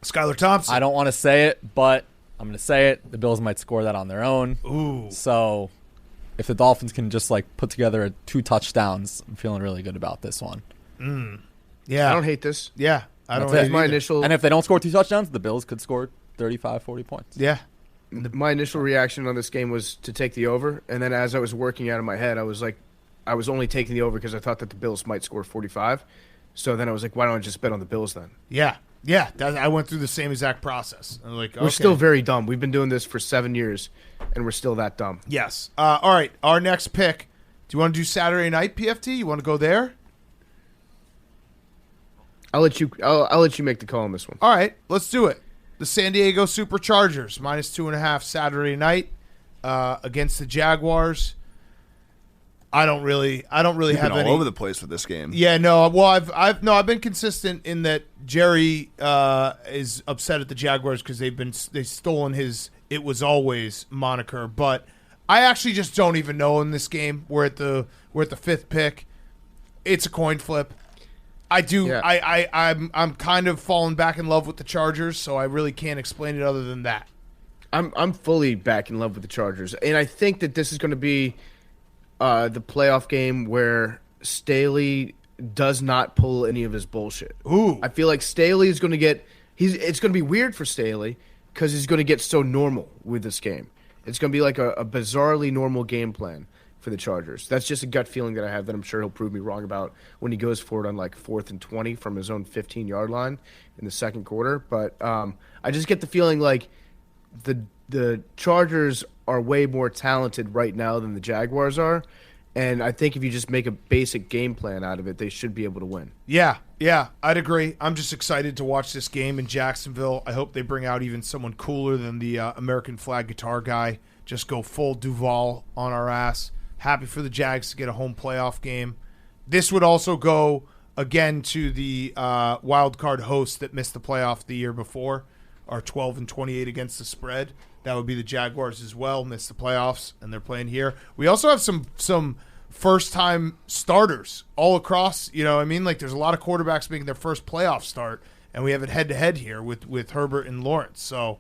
Skylar Thompson. I don't want to say it, but I'm going to say it. The Bills might score that on their own. Ooh. So if the Dolphins can just like put together 2 touchdowns, I'm feeling really good about this one. Yeah. I don't hate this. Yeah. I don't That's hate it. My either. initial And if they don't score 2 touchdowns, the Bills could score 35, 40 points. Yeah. My initial reaction on this game was to take the over, and then as I was working out in my head, I was like, I was only taking the over because I thought that the Bills might score 45. So then I was like, why don't I just bet on the Bills then? Yeah. I went through the same exact process. I'm like, We're still very dumb. We've been doing this for 7 years, and we're still that dumb. Yes. All right. Our next pick. Do you want to do Saturday night PFT? You want to go there? I'll let you make the call on this one. All right. Let's do it. The San Diego Superchargers -2.5 Saturday night against the Jaguars. I don't really have all any over the place with this game. Yeah, no. Well, I've been consistent in that Jerry is upset at the Jaguars because they've stolen his "it was always" moniker. But I actually just don't even know in this game. We're at the fifth pick. It's a coin flip. I do. Yeah. I'm kind of falling back in love with the Chargers, so I really can't explain it other than that. I'm fully back in love with the Chargers, and I think that this is going to be the playoff game where Staley does not pull any of his bullshit. Ooh. I feel like Staley is going to get it's going to be weird for Staley because he's going to get so normal with this game. It's going to be like a bizarrely normal game plan for the Chargers. That's just a gut feeling that I have that I'm sure he'll prove me wrong about when he goes for it on like 4th and 20 from his own 15-yard line in the second quarter. But I just get the feeling like the Chargers are way more talented right now than the Jaguars are. And I think if you just make a basic game plan out of it, they should be able to win. Yeah, I'd agree. I'm just excited to watch this game in Jacksonville. I hope they bring out even someone cooler than the American flag guitar guy. Just go full Duval on our ass. Happy for the Jags to get a home playoff game. This would also go, again, to the wild card hosts that missed the playoff the year before, are 12-28 against the spread. That would be the Jaguars as well, missed the playoffs, and they're playing here. We also have some first-time starters all across. You know what I mean? Like, there's a lot of quarterbacks making their first playoff start, and we have it head-to-head here with Herbert and Lawrence. So,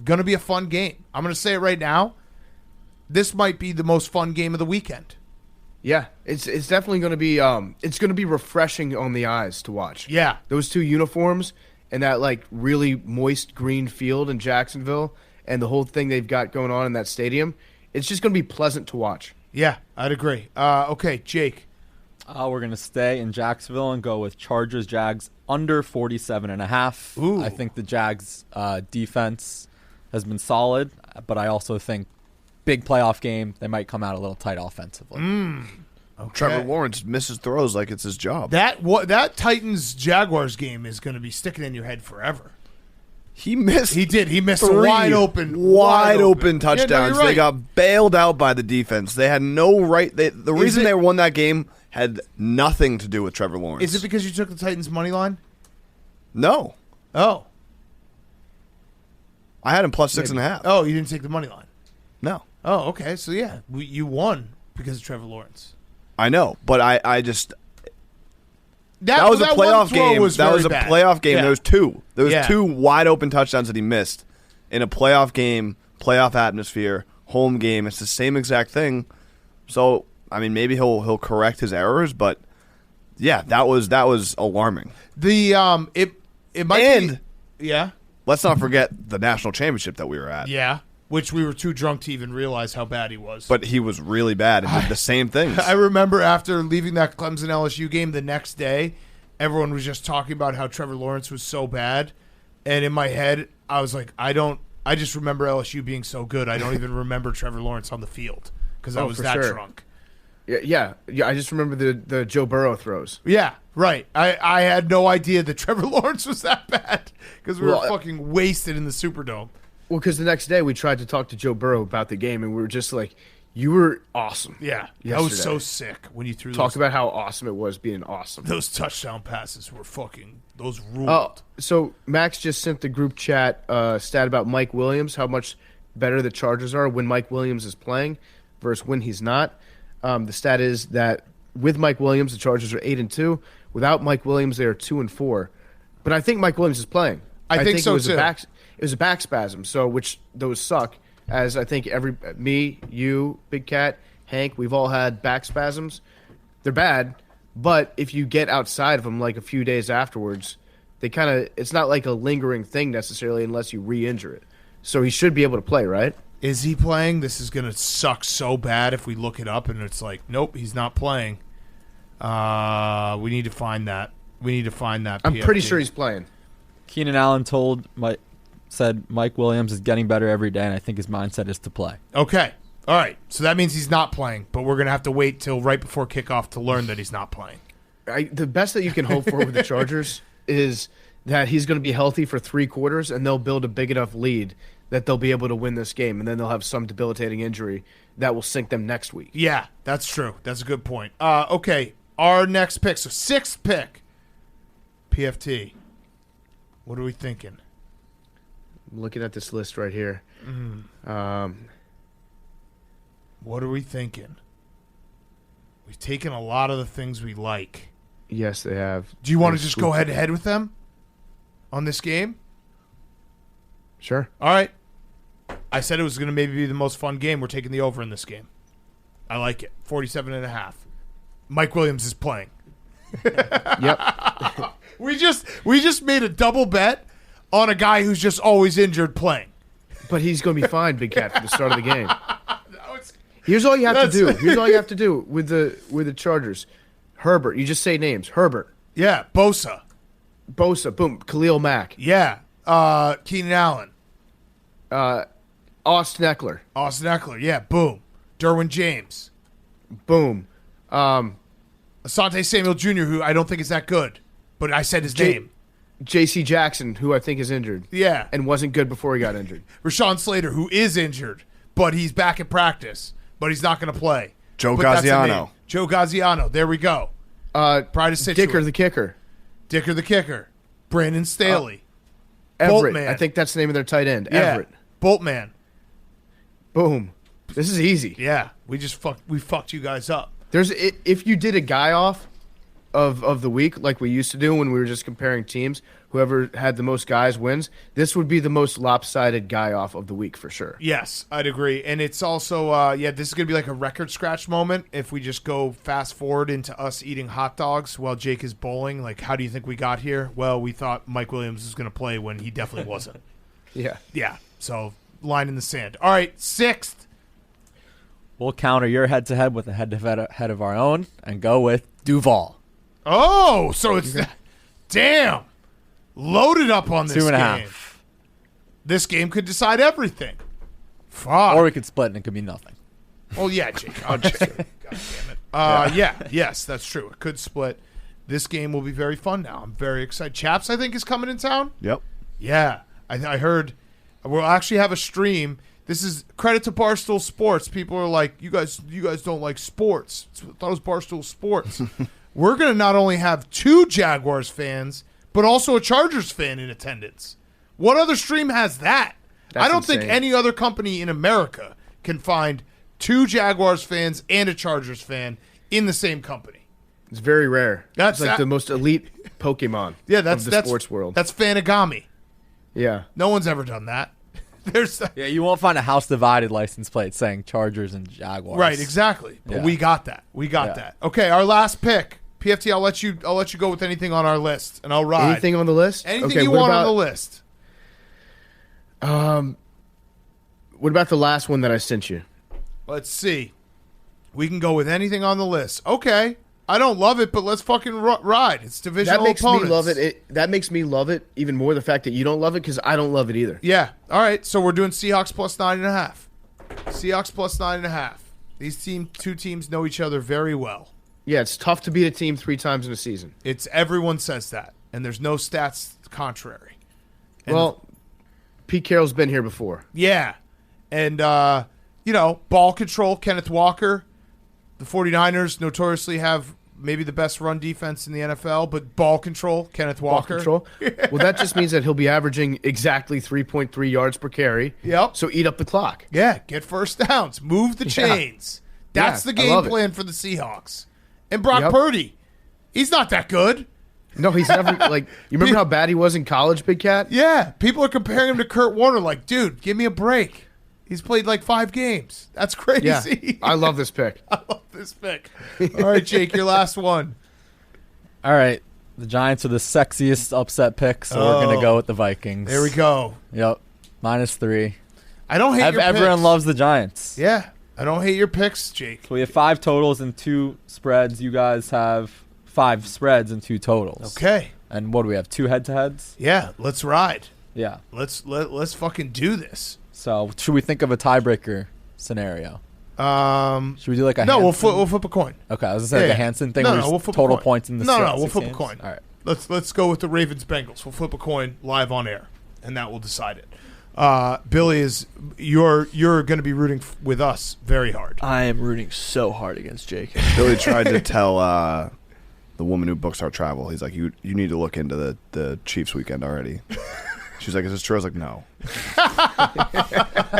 going to be a fun game. I'm going to say it right now. This might be the most fun game of the weekend. Yeah, it's definitely going to be it's going to be refreshing on the eyes to watch. Yeah. Those two uniforms and that, like, really moist green field in Jacksonville and the whole thing they've got going on in that stadium, it's just going to be pleasant to watch. Yeah, I'd agree. Okay, Jake. We're going to stay in Jacksonville and go with Chargers-Jags under 47.5. Ooh. I think the Jags' defense has been solid, but I also think big playoff game, they might come out a little tight offensively. Okay. Trevor Lawrence misses throws like it's his job. That Titans-Jaguars game is going to be sticking in your head forever. He missed. He did. He missed three wide open touchdowns. Yeah, no, you're right. They got bailed out by the defense. They had no right. The reason they won that game had nothing to do with Trevor Lawrence. Is it because you took the Titans money line? No. Oh. I had him plus 6.5. Oh, you didn't take the money line. No. Oh, okay. So yeah, you won because of Trevor Lawrence. I know, but I just that was a playoff game. That was a playoff game. Yeah. There was two wide open touchdowns that he missed in a playoff game, playoff atmosphere, home game. It's the same exact thing. So I mean, maybe he'll correct his errors, but yeah, that was alarming. The it might be, yeah. Let's not forget the national championship that we were at. Yeah. Which we were too drunk to even realize how bad he was. But he was really bad and did the same things. I remember after leaving that Clemson LSU game the next day, everyone was just talking about how Trevor Lawrence was so bad. And in my head, I was like, I just remember LSU being so good. I don't even remember Trevor Lawrence on the field because I was that drunk. Yeah. I just remember the Joe Burrow throws. Yeah, right. I had no idea that Trevor Lawrence was that bad because we were fucking wasted in the Superdome. Well, because the next day we tried to talk to Joe Burrow about the game, and we were just like, you were awesome. Yeah. Yesterday. I was so sick when you threw Talk about how awesome it was being awesome. Those touchdown passes were those ruled. So Max just sent the group chat stat about Mike Williams, how much better the Chargers are when Mike Williams is playing versus when he's not. The stat is that with Mike Williams, the Chargers are 8-2. Without Mike Williams, they are 2-4. But I think Mike Williams is playing. I think so too. It was a back spasm, so which those suck. As I think me, you, Big Cat, Hank, we've all had back spasms. They're bad, but if you get outside of them like a few days afterwards, it's not like a lingering thing necessarily unless you re-injure it. So he should be able to play, right? Is he playing? This is going to suck so bad if we look it up and it's like, nope, he's not playing. We need to find that. I'm PFT. pretty sure he's playing. Keenan Allen said Mike Williams is getting better every day, and I think his mindset is to play. Okay. All right. So that means he's not playing, but we're going to have to wait till right before kickoff to learn that he's not playing. The best that you can hope for with the Chargers is that he's going to be healthy for 3 quarters, and they'll build a big enough lead that they'll be able to win this game, and then they'll have some debilitating injury that will sink them next week. Yeah, that's true. That's a good point. Okay, our next pick. So 6th pick, PFT. What are we thinking? I'm looking at this list right here. What are we thinking? We've taken a lot of the things we like. Yes, they have. Do you want to just go head-to-head with them on this game? Sure. All right. I said it was going to maybe be the most fun game. We're taking the over in this game. I like it. 47.5. Mike Williams is playing. Yep. We just made a double bet on a guy who's just always injured playing. But he's going to be fine, Big Cat, for the start of the game. Here's all you have to do. Here's all you have to do with the Chargers. Herbert. You just say names. Herbert. Yeah. Bosa. Boom. Khalil Mack. Yeah. Keenan Allen. Austin Eckler. Yeah. Boom. Derwin James. Boom. Asante Samuel Jr., who I don't think is that good, but I said his name. J.C. Jackson, who I think is injured. Yeah. And wasn't good before he got injured. Rashawn Slater, who is injured, but he's back at practice, but he's not going to play. Joe But that's a Gaziano. name. Joe Gaziano. There we go. Pride of Situate. Dicker the kicker. Brandon Staley. Everett. Boltman. I think that's the name of their tight end. Yeah. Everett. Boltman. Boom. This is easy. Yeah. We fucked you guys up. If you did a guy off of the week like we used to do when we were just comparing teams, whoever had the most guys wins, this would be the most lopsided guy off of the week for sure. Yes, I'd agree. And it's also, this is going to be like a record scratch moment if we just go fast forward into us eating hot dogs while Jake is bowling. Like, how do you think we got here? Well, we thought Mike Williams was going to play when he definitely wasn't. Yeah. Yeah, so line in the sand. All right, 6th. We'll counter your head-to-head with a head-to-head of our own and go with Duval. Oh, so it's damn loaded up on this 2.5. game. This game could decide everything. Fuck. Or we could split and it could be nothing. Well, yeah, Jake. Oh, God damn it. Yes, that's true. It could split. This game will be very fun now. I'm very excited. Chaps, I think, is coming in town. Yep. Yeah, I heard. We'll actually have a stream. This is credit to Barstool Sports. People are like, you guys don't like sports. I thought it was Barstool Sports. We're going to not only have 2 Jaguars fans, but also a Chargers fan in attendance. What other stream has that? That's I don't think insane. any other company in America can find 2 Jaguars fans and a Chargers fan in the same company. It's very rare. That's it's like the most elite Pokemon of the sports world. That's Fanagami. Yeah. No one's ever done that. Yeah, you won't find a house divided license plate saying Chargers and Jaguars. Right, exactly. But Yeah. we got that. That. Okay, our last pick. PFT, I'll let you go with anything on our list, and I'll ride. Anything on the list? Anything Okay, you what want about- on the list. What about the last one that I sent you? Let's see. We can go with anything on the list. Okay. I don't love it, but let's fucking ride. It's divisional That makes opponents. me love it. That makes me love it even more. The fact that you don't love it because I don't love it either. Yeah. All right. So we're doing Seahawks plus 9.5. Seahawks plus 9.5. These two teams know each other very well. Yeah, it's tough to beat a team 3 times in a season. It's everyone says that, and there's no stats contrary. And Well, Pete Carroll's been here before. yeah. And ball control, Kenneth Walker. The 49ers notoriously have maybe the best run defense in the NFL, but ball control, Kenneth Ball Walker. control. Well, that just means that he'll be averaging exactly 3.3 yards per carry. Yep. So eat up the clock. Yeah, get first downs, move the chains. That's Yeah, the I game love it. plan for the Seahawks. And Brock Yep. Purdy, he's not that good. No, he's never you remember how bad he was in college, Big Cat? Yeah, people are comparing him to Kurt Warner. Like, dude, give me a break. He's played like 5 games. That's crazy. Yeah. I love this pick. I love this pick. All right, Jake, your last one. All right. The Giants are the sexiest upset pick, so we're going to go with the Vikings. There we go. Yep. -3. I don't hate your Everyone picks. loves the Giants. Yeah, I don't hate your picks, Jake. So we have 5 totals and 2 spreads. You guys have 5 spreads and 2 totals. Okay. And what do we have? 2 head-to-heads? Yeah, let's ride. Yeah. Let's fucking do this. So should we think of a tiebreaker scenario? Should we do like a no? Hansen? We'll flip a coin. Okay, I was gonna say like a Hansen thing. where We'll just flip total a coin. points in the No, six we'll flip games? a coin. All right. Let's go with the Ravens Bengals. We'll flip a coin live on air, and that will decide it. Billy, you're going to be rooting with us very hard. I am rooting so hard against Jake. Billy tried to tell the woman who books our travel. He's like, you need to look into the Chiefs weekend already. She's like, is this true? I was like, no.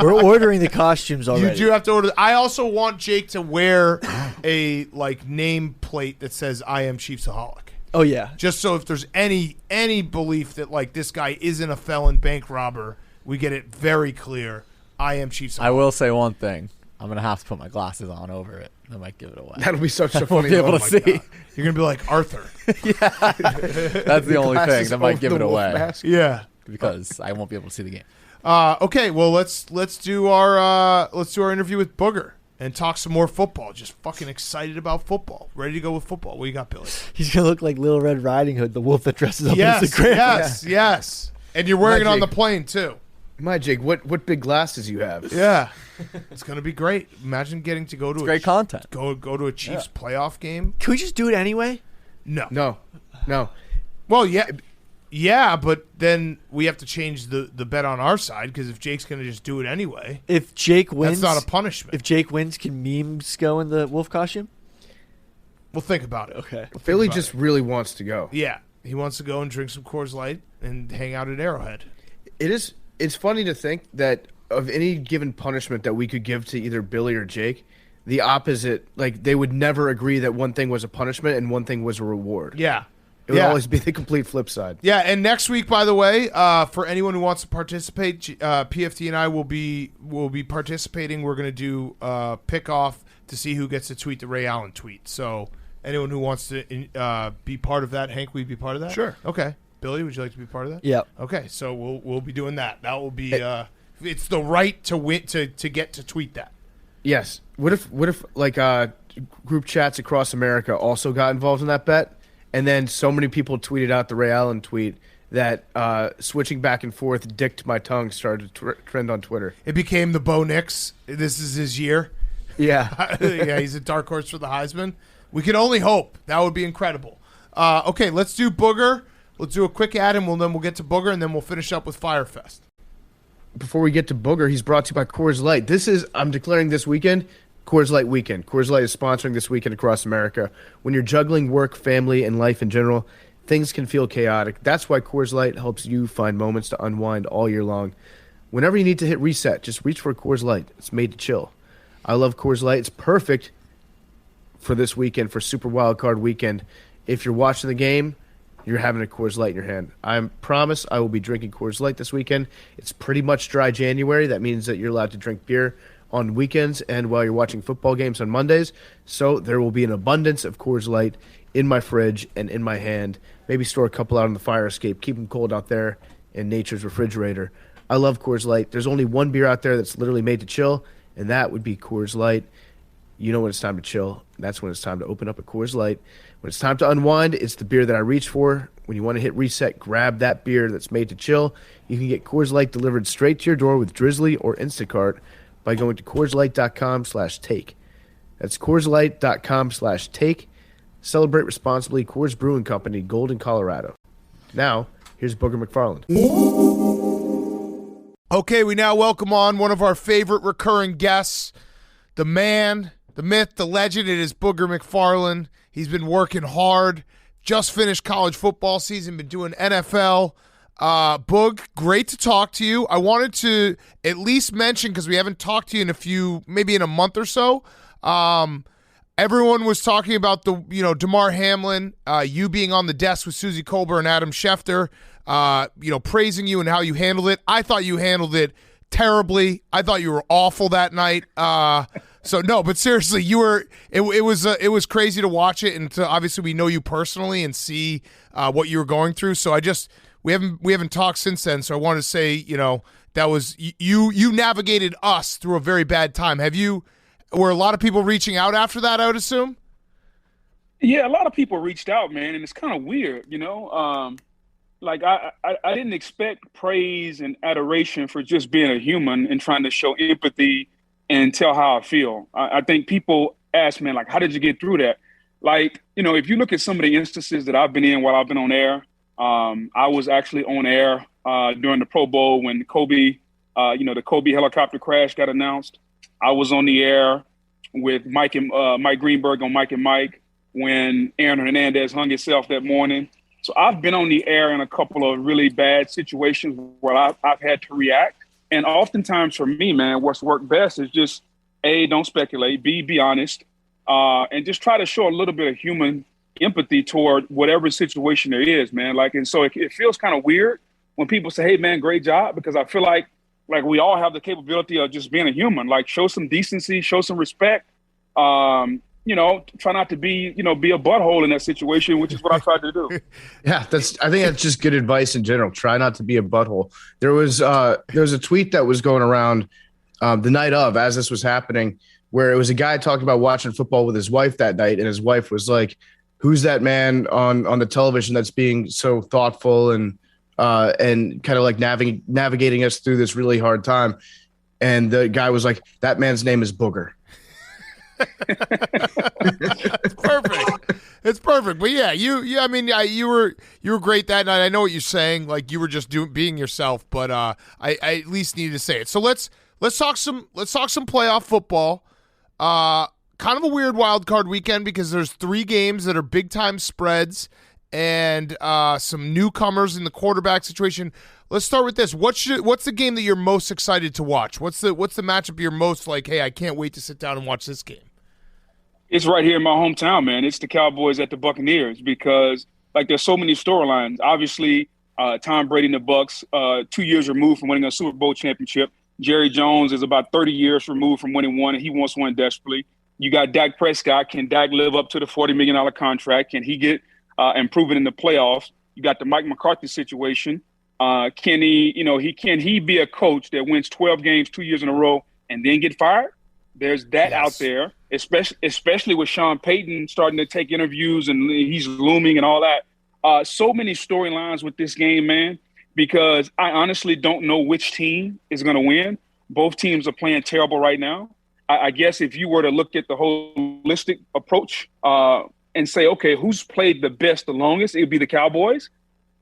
We're ordering the costumes already. You do have to order. I also want Jake to wear a name plate that says "I am Chiefsaholic." Oh yeah. Just so if there's any belief that this guy isn't a felon bank robber, we get it very clear. I am Chiefsaholic. I will say one thing. I'm gonna have to put my glasses on over it. I might give it away. That'll be such a Won't funny be able moment. to see. God. You're gonna be like Arthur. That's the only thing Glasses that might over give the it wolf away mask. Yeah. because I won't be able to see the game. Okay. Well, let's do our interview with Booger and talk some more football. Just fucking excited about football. Ready to go with football. What you got, Billy? He's gonna look like Little Red Riding Hood, the wolf that dresses up Yes. as the Grant. Yes. And you're wearing it on the Magic. plane too. My Jake, what big glasses you have? Yeah. It's gonna be great. Imagine getting to go to Great content. go to a Chiefs playoff game. Can we just do it anyway? No. No. Well, yeah, but then we have to change the bet on our side because if Jake's gonna just do it anyway, If Jake wins, that's not a punishment. if Jake wins, can memes go in the wolf costume? We'll think about it. Okay. Philly about just really wants to go. Yeah, he wants to go and drink some Coors Light and hang out at Arrowhead. It's funny to think that of any given punishment that we could give to either Billy or Jake, the opposite, they would never agree that one thing was a punishment and one thing was a reward. Yeah. It would always be the complete flip side. Yeah, and next week, by the way, for anyone who wants to participate, PFT and I will be participating. We're going to do pick off to see who gets to tweet the Ray Allen tweet. So anyone who wants to be part of that, Hank, will you be part of that? Sure. Okay. Billy, would you like to be part of that? Yep. Okay, so we'll be doing that. That will be it's the right to win to get to tweet that. Yes. What if group chats across America also got involved in that bet, and then so many people tweeted out the Ray Allen tweet that switching back and forth, dick to my tongue, started to trend on Twitter. It became the Bo Nix. This is his year. Yeah. Yeah, he's a dark horse for the Heisman. We can only hope. That would be incredible. Okay, let's do Booger. Let's do a quick ad, and then we'll get to Booger, and then we'll finish up with Fyre Fest. Before we get to Booger, he's brought to you by Coors Light. I'm declaring this weekend Coors Light weekend. Coors Light is sponsoring this weekend across America. When you're juggling work, family, and life in general, things can feel chaotic. That's why Coors Light helps you find moments to unwind all year long. Whenever you need to hit reset, just reach for a Coors Light. It's made to chill. I love Coors Light. It's perfect for this weekend, for Super Wildcard weekend. If you're watching the game, you're having a Coors Light in your hand. I promise I will be drinking Coors Light this weekend. It's pretty much dry January. That means that you're allowed to drink beer on weekends and while you're watching football games on Mondays. So there will be an abundance of Coors Light in my fridge and in my hand. Maybe store a couple out on the fire escape. Keep them cold out there in nature's refrigerator. I love Coors Light. There's only one beer out there that's literally made to chill, and that would be Coors Light. You know when it's time to chill. That's when it's time to open up a Coors Light. When it's time to unwind, it's the beer that I reach for. When you want to hit reset, grab that beer that's made to chill. You can get Coors Light delivered straight to your door with Drizzly or Instacart by going to CoorsLight.com/take. That's CoorsLight.com/take. Celebrate responsibly. Coors Brewing Company, Golden, Colorado. Now, here's Booger McFarland. Okay, we now welcome on one of our favorite recurring guests, the man, the myth, the legend. It is Booger McFarland. He's been working hard. Just finished college football season, been doing NFL. Boog, great to talk to you. I wanted to at least mention, because we haven't talked to you maybe in a month or so. Everyone was talking about Damar Hamlin, you being on the desk with Susie Colbert and Adam Schefter, praising you and how you handled it. I thought you handled it terribly. I thought you were awful that night. So no, but seriously, you were. It was crazy to watch it, and obviously we know you personally and see what you were going through. So we haven't talked since then. So I wanted to say, that was you navigated us through a very bad time. Were a lot of people reaching out after that, I would assume? Yeah, a lot of people reached out, man, and it's kind of weird, you know. Like I didn't expect praise and adoration for just being a human and trying to show empathy and tell how I feel. I think people ask, man, like, how did you get through that? Like, you know, if you look at some of the instances that I've been in while I've been on air, I was actually on air during the Pro Bowl when Kobe, the Kobe helicopter crash got announced. I was on the air with Mike Greenberg on Mike and Mike when Aaron Hernandez hung himself that morning. So I've been on the air in a couple of really bad situations where I've had to react. And oftentimes for me, man, what's worked best is just, A, don't speculate, B, be honest, and just try to show a little bit of human empathy toward whatever situation there is, man. Like, and so it feels kind of weird when people say, hey, man, great job, because I feel like we all have the capability of just being a human, like show some decency, show some respect, try not to be a butthole in that situation, which is what I tried to do. Yeah, I think that's just good advice in general. Try not to be a butthole. There was a tweet that was going around the night of, as this was happening, where it was a guy talking about watching football with his wife that night, and his wife was like, who's that man on the television that's being so thoughtful and kind of like navigating us through this really hard time? And the guy was like, that man's name is Booger. It's perfect. It's perfect. But yeah, you were great that night. I know what you're saying. Like, you were just being yourself, but I at least needed to say it. So let's talk some playoff football. Kind of a weird wild card weekend because there's 3 games that are big time spreads and some newcomers in the quarterback situation. Let's start with this. What's the game that you're most excited to watch? What's the matchup you're most like, hey, I can't wait to sit down and watch this game? It's right here in my hometown, man. It's the Cowboys at the Buccaneers because, like, there's so many storylines. Obviously, Tom Brady and the Bucs, 2 years removed from winning a Super Bowl championship. Jerry Jones is about 30 years removed from winning one, and he wants one desperately. You got Dak Prescott. Can Dak live up to the $40 million contract? Can he get improving in the playoffs? You got the Mike McCarthy situation. Can he be a coach that wins 12 games 2 years in a row and then get fired? There's that out there, especially with Sean Payton starting to take interviews and he's looming and all that. So many storylines with this game, man, because I honestly don't know which team is going to win. Both teams are playing terrible right now. I guess if you were to look at the holistic approach and say, okay, who's played the best the longest, it would be the Cowboys.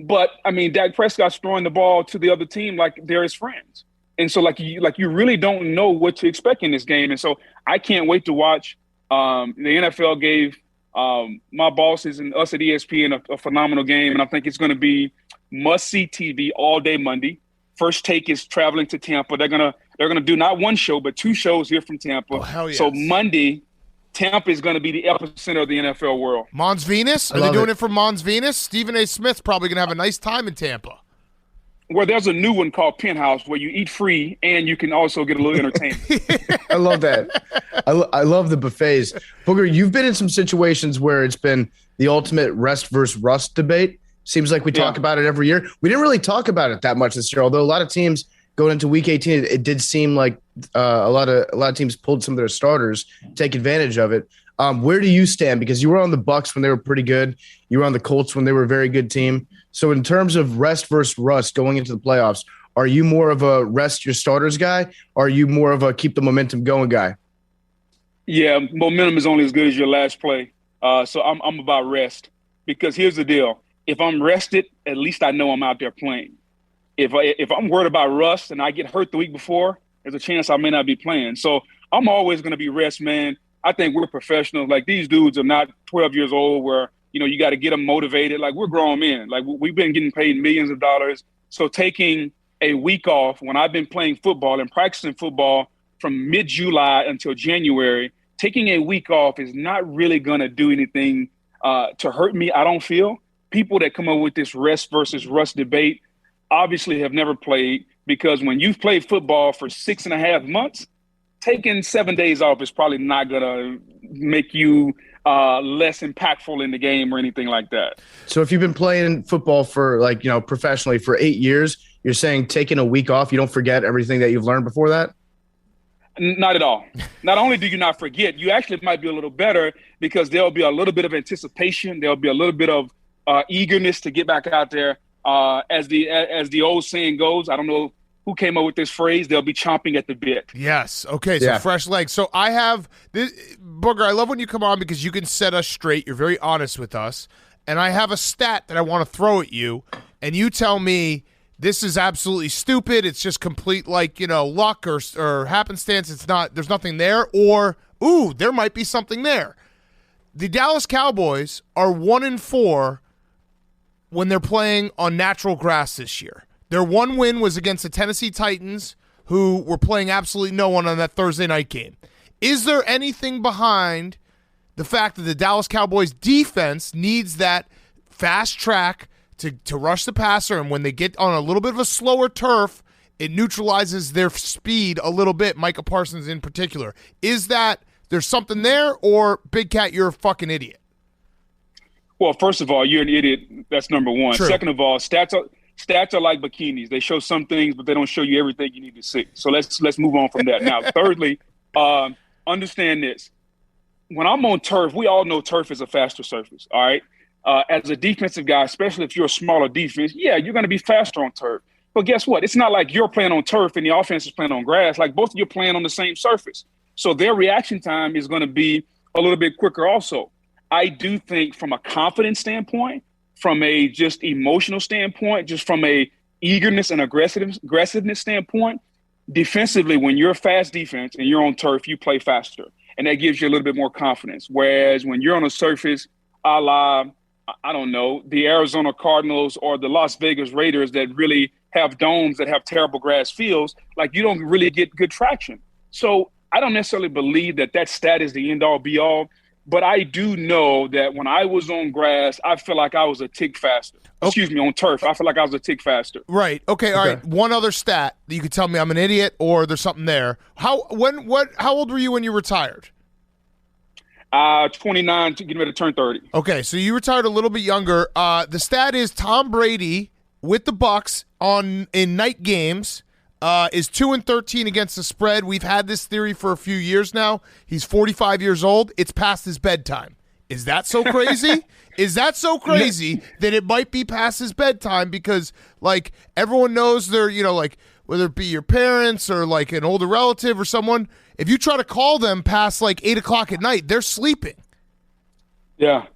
But, I mean, Dak Prescott's throwing the ball to the other team like they're his friends. And so, you really don't know what to expect in this game. And so I can't wait to watch. The NFL gave my bosses and us at ESPN a phenomenal game, and I think it's going to be must-see TV all day Monday. First Take is traveling to Tampa. They're gonna do not one show, but 2 shows here from Tampa. Oh, hell yes. So Monday, Tampa is going to be the epicenter of the NFL world. Mons Venus? Are they doing it for Mons Venus? Stephen A. Smith's probably going to have a nice time in Tampa. Well, there's a new one called Penthouse where you eat free and you can also get a little entertainment. I love that. I love the buffets. Booger, you've been in some situations where it's been the ultimate rest versus rust debate. Seems like we talk about it every year. We didn't really talk about it that much this year, although a lot of teams going into Week 18, it did seem like a lot of teams pulled some of their starters, take advantage of it. Where do you stand? Because you were on the Bucs when they were pretty good. You were on the Colts when they were a very good team. So in terms of rest versus rust going into the playoffs, are you more of a rest your starters guy? Or are you more of a keep the momentum going guy? Yeah, momentum is only as good as your last play. So I'm about rest because here's the deal. If I'm rested, at least I know I'm out there playing. If I'm worried about rust and I get hurt the week before, there's a chance I may not be playing. So I'm always going to be rest, man. I think we're professionals. Like, these dudes are not 12 years old where, you got to get them motivated. Like, we're grown men. Like, we've been getting paid millions of dollars. So taking a week off when I've been playing football and practicing football from mid-July until January, taking a week off is not really going to do anything to hurt me, I don't feel. People that come up with this rest versus rust debate obviously have never played, because when you've played football for 6.5 months, taking 7 days off is probably not going to make you less impactful in the game or anything like that. So if you've been playing football for professionally for 8 years, you're saying taking a week off, you don't forget everything that you've learned before that? Not at all. Not only do you not forget, you actually might be a little better because there'll be a little bit of anticipation. There'll be a little bit of eagerness to get back out there. As the old saying goes, I don't know who came up with this phrase, they'll be chomping at the bit. Yes. Okay, so fresh legs. So I have this, Booger, I love when you come on because you can set us straight. You're very honest with us. And I have a stat that I want to throw at you, and you tell me this is absolutely stupid. It's just complete, luck or happenstance. It's not. There's nothing there. Or, ooh, there might be something there. The Dallas Cowboys are 1-4 when they're playing on natural grass this year. Their one win was against the Tennessee Titans, who were playing absolutely no one on that Thursday night game. Is there anything behind the fact that the Dallas Cowboys defense needs that fast track to rush the passer, and when they get on a little bit of a slower turf, it neutralizes their speed a little bit, Micah Parsons in particular? Is that there's something there, or Big Cat, you're a fucking idiot? Well, first of all, you're an idiot. That's number one. True. Second of all, stats are like bikinis. They show some things, but they don't show you everything you need to see. So let's move on from that. Now, thirdly, understand this. When I'm on turf, we all know turf is a faster surface, all right? As a defensive guy, especially if you're a smaller defense, yeah, you're going to be faster on turf. But guess what? It's not like you're playing on turf and the offense is playing on grass. Like, both of you are playing on the same surface. So their reaction time is going to be a little bit quicker also. I do think from a confidence standpoint, from a just emotional standpoint, just from a eagerness and aggressiveness standpoint, defensively, when you're a fast defense and you're on turf, you play faster. And that gives you a little bit more confidence. Whereas when you're on a surface, a la, I don't know, the Arizona Cardinals or the Las Vegas Raiders that really have domes that have terrible grass fields, like, you don't really get good traction. So I don't necessarily believe that stat is the end-all, be-all. But I do know that when I was on grass, I feel like I was a tick faster. Excuse me, on turf, I feel like I was a tick faster. Right. Okay. All right. One other stat that you could tell me I'm an idiot or there's something there. How old were you when you retired? 29, getting ready to turn 30. Okay, so you retired a little bit younger. The stat is Tom Brady with the Bucs in night games is 2-13 against the spread. We've had this theory for a few years now. He's 45 years old. It's past his bedtime. Is that so crazy? Is that so crazy that it might be past his bedtime? Because, like, everyone knows they're, whether it be your parents or, like, an older relative or someone, if you try to call them past, like, 8 o'clock at night, they're sleeping. Yeah.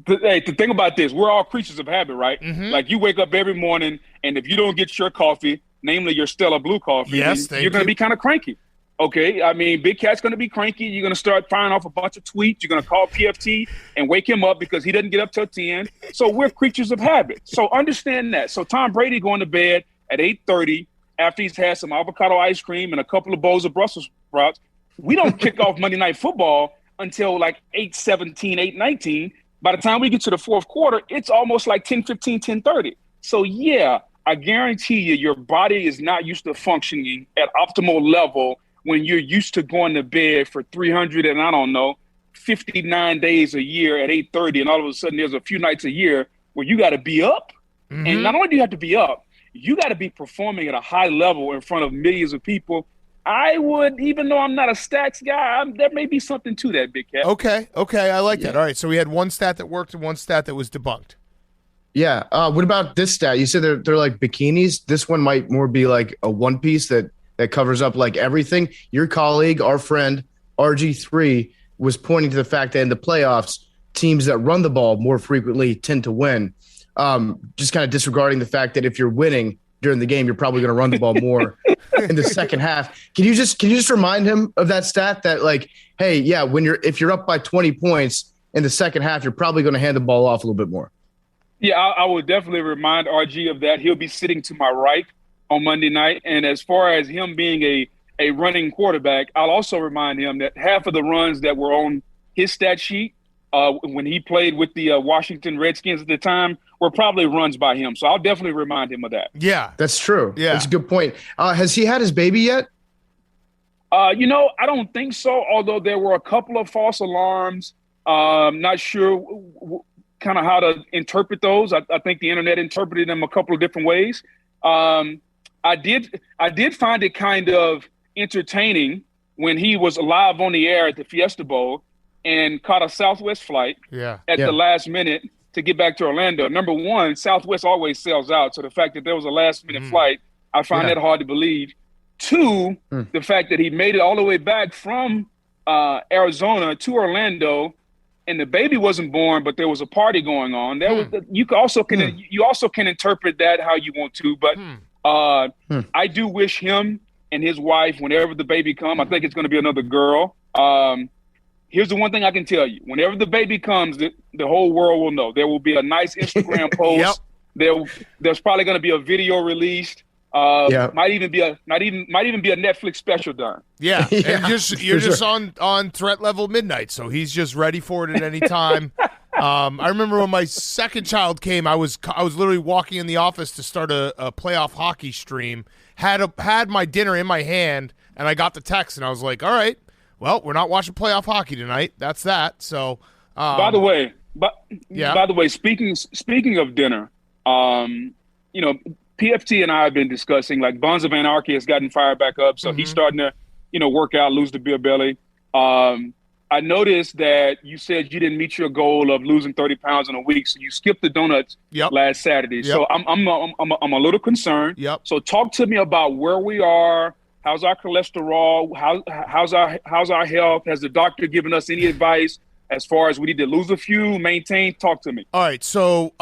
The thing about this, we're all creatures of habit, right? Mm-hmm. Like, you wake up every morning, and if you don't get your coffee, namely your Stella Blue coffee, yes, you're going to be kind of cranky. Okay, I mean, Big Cat's going to be cranky. You're going to start firing off a bunch of tweets. You're going to call PFT and wake him up because he doesn't get up till 10. So we're creatures of habit. So understand that. So Tom Brady going to bed at 8:30 after he's had some avocado ice cream and a couple of bowls of Brussels sprouts. We don't kick off Monday Night Football until like 8:17, 8:19. By the time we get to the fourth quarter, it's almost like 10:15, 10:30. So, yeah, I guarantee you your body is not used to functioning at optimal level when you're used to going to bed for 59 days a year at 8:30, and all of a sudden there's a few nights a year where you got to be up. Mm-hmm. And not only do you have to be up, you got to be performing at a high level in front of millions of people. I would, even though I'm not a stats guy, there may be something to that, Big Cat. Okay, I like that. All right, so we had one stat that worked and one stat that was debunked. Yeah. What about this stat? You said they're like bikinis. This one might more be like a one piece that covers up like everything. Your colleague, our friend, RG3, was pointing to the fact that in the playoffs, teams that run the ball more frequently tend to win. Just kind of disregarding the fact that if you're winning during the game, you're probably going to run the ball more in the second half. Can you just remind him of that stat that, like, hey, yeah, if you're up by 20 points in the second half, you're probably going to hand the ball off a little bit more. Yeah, I would definitely remind RG of that. He'll be sitting to my right on Monday night. And as far as him being a running quarterback, I'll also remind him that half of the runs that were on his stat sheet when he played with the Washington Redskins at the time were probably runs by him. So I'll definitely remind him of that. Yeah. That's true. Yeah. That's a good point. Has he had his baby yet? I don't think so, although there were a couple of false alarms. Not sure kind of how to interpret those. I think the internet interpreted them a couple of different ways. I did find it kind of entertaining when he was live on the air at the Fiesta Bowl and caught a Southwest flight at the last minute to get back to Orlando. Number one, Southwest always sells out. So the fact that there was a last minute flight, I find that hard to believe. Two, the fact that he made it all the way back from Arizona to Orlando, and the baby wasn't born, but there was a party going on. There was you also can interpret that how you want to, but I do wish him and his wife, whenever the baby come, I think it's going to be another girl. Here's the one thing I can tell you: whenever the baby comes, the whole world will know. There will be a nice Instagram post. There's probably going to be a video released. Might even be a Netflix special done. Yeah, and you're just on threat level midnight, so he's just ready for it at any time. I remember when my second child came, I was literally walking in the office to start a playoff hockey stream. Had my dinner in my hand, and I got the text, and I was like, all right, well, we're not watching playoff hockey tonight. That's that. So, by the way, speaking of dinner, PFT and I have been discussing, like, Bonds of Anarchy has gotten fired back up, so he's starting to, work out, lose the beer belly. I noticed that you said you didn't meet your goal of losing 30 pounds in a week, so you skipped the donuts last Saturday. So I'm a little concerned. So talk to me about where we are. How's our cholesterol? How's our health? Has the doctor given us any advice as far as we need to lose a few, maintain? Talk to me. All right, so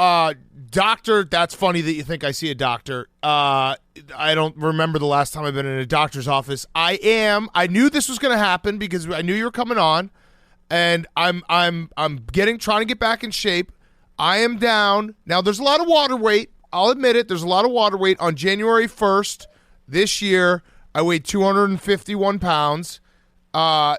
doctor, that's funny that you think I see a doctor. I don't remember the last time I've been in a doctor's office. I knew this was going to happen because I knew you were coming on, and I'm trying to get back in shape. I am down. Now, there's a lot of water weight. I'll admit it. There's a lot of water weight. On January 1st this year, I weighed 251 pounds. I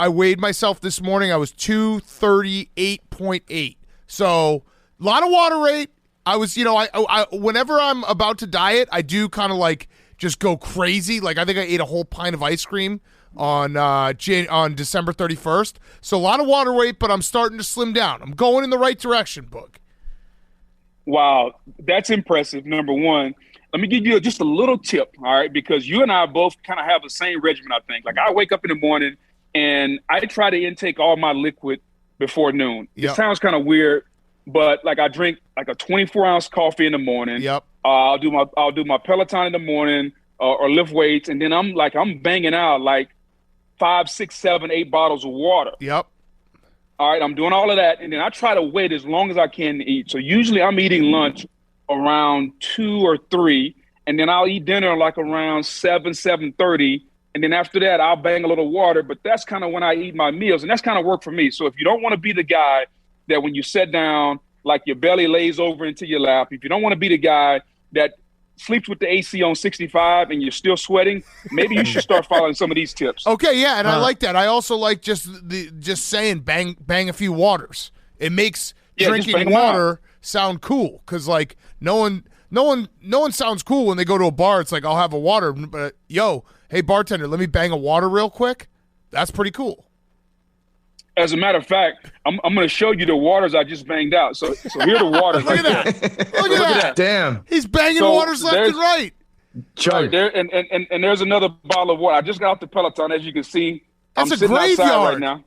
weighed myself this morning. I was 238.8. So, a lot of water weight. I was, I whenever I'm about to diet, I do kind of like just go crazy. Like, I think I ate a whole pint of ice cream on December 31st. So, a lot of water weight, but I'm starting to slim down. I'm going in the right direction, Boog. Wow, that's impressive, number one. Let me give you just a little tip, all right, because you and I both kind of have the same regimen, I think. Like, I wake up in the morning, and I try to intake all my liquid before noon. It sounds kind of weird, but like I drink like a 24-ounce coffee in the morning. I'll do my Peloton in the morning or lift weights, and then I'm banging out like 5, 6, 7, 8 bottles of water. All right, I'm doing all of that, and then I try to wait as long as I can to eat. So usually I'm eating lunch around 2 or 3, and then I'll eat dinner like around 7, 7:30. And then after that, I'll bang a little water, but that's kind of when I eat my meals, and that's kind of work for me. So if you don't want to be the guy that when you sit down, like your belly lays over into your lap, if you don't want to be the guy that sleeps with the AC on 65 and you're still sweating, maybe you should start following some of these tips. Okay, yeah, and I like that. I also like just saying bang a few waters. It makes drinking water sound cool because like no one sounds cool when they go to a bar. It's like, I'll have a water, but hey, bartender, let me bang a water real quick. That's pretty cool. As a matter of fact, I'm going to show you the waters I just banged out. So here are the waters. Look at that. Look at that. Damn. He's banging waters left and right. Right there, and there's another bottle of water. I just got off the Peloton, as you can see. That's I'm sitting outside right now.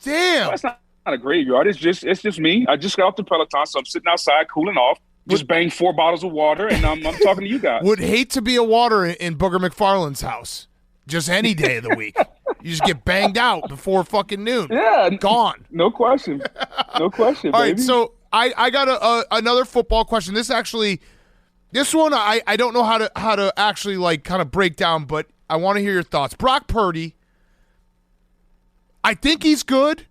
Damn. That's not a graveyard. It's just me. I just got off the Peloton, so I'm sitting outside cooling off. Just bang 4 bottles of water, and I'm talking to you guys. Would hate to be a water in Booger McFarland's house. Just any day of the week. You just get banged out before fucking noon. Yeah. Gone. No question. No question, All baby. right, so I got another football question. This one I don't know how to actually like kind of break down, but I want to hear your thoughts. Brock Purdy, I think he's good,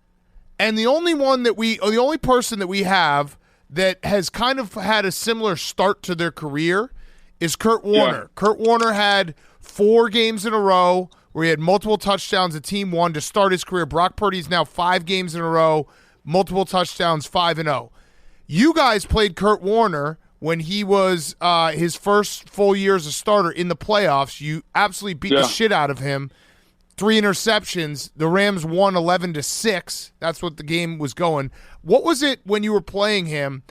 and the only person that we have that has kind of had a similar start to their career is Kurt Warner. Yeah. Kurt Warner had 4 games in a row where he had multiple touchdowns. The team won to start his career. Brock Purdy's now 5 games in a row, multiple touchdowns, 5-0. You guys played Kurt Warner when he was his first full year as a starter in the playoffs. You absolutely beat the shit out of him. 3 interceptions. The Rams won 11-6. That's what the game was going. What was it when you were playing him?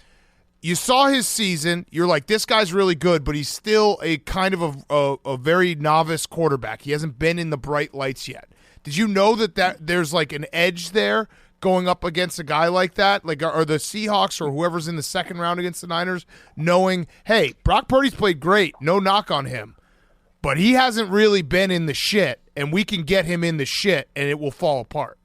you saw his season. You're like, this guy's really good, but he's still a kind of a very novice quarterback. He hasn't been in the bright lights yet. Did you know that there's like an edge there going up against a guy like that? Like, are the Seahawks or whoever's in the second round against the Niners knowing, hey, Brock Purdy's played great, no knock on him, but he hasn't really been in the shit, and we can get him in the shit, and it will fall apart?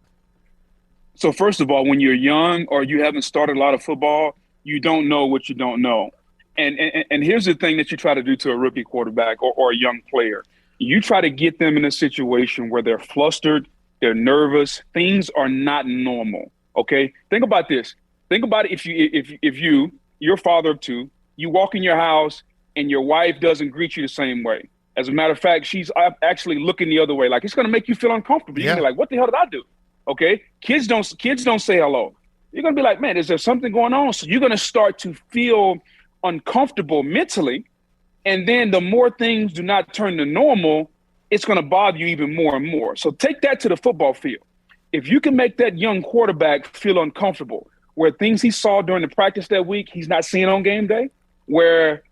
So first of all, when you're young or you haven't started a lot of football, you don't know what you don't know. And here's the thing that you try to do to a rookie quarterback or a young player. You try to get them in a situation where they're flustered, they're nervous, things are not normal, okay? Think about this. Think about it if you're a father of two, you walk in your house and your wife doesn't greet you the same way. As a matter of fact, she's actually looking the other way. Like, it's going to make you feel uncomfortable. You're going to be like, what the hell did I do? Okay? Kids don't say hello. You're going to be like, man, is there something going on? So you're going to start to feel uncomfortable mentally. And then the more things do not turn to normal, it's going to bother you even more and more. So take that to the football field. If you can make that young quarterback feel uncomfortable, where things he saw during the practice that week, he's not seeing on game day, where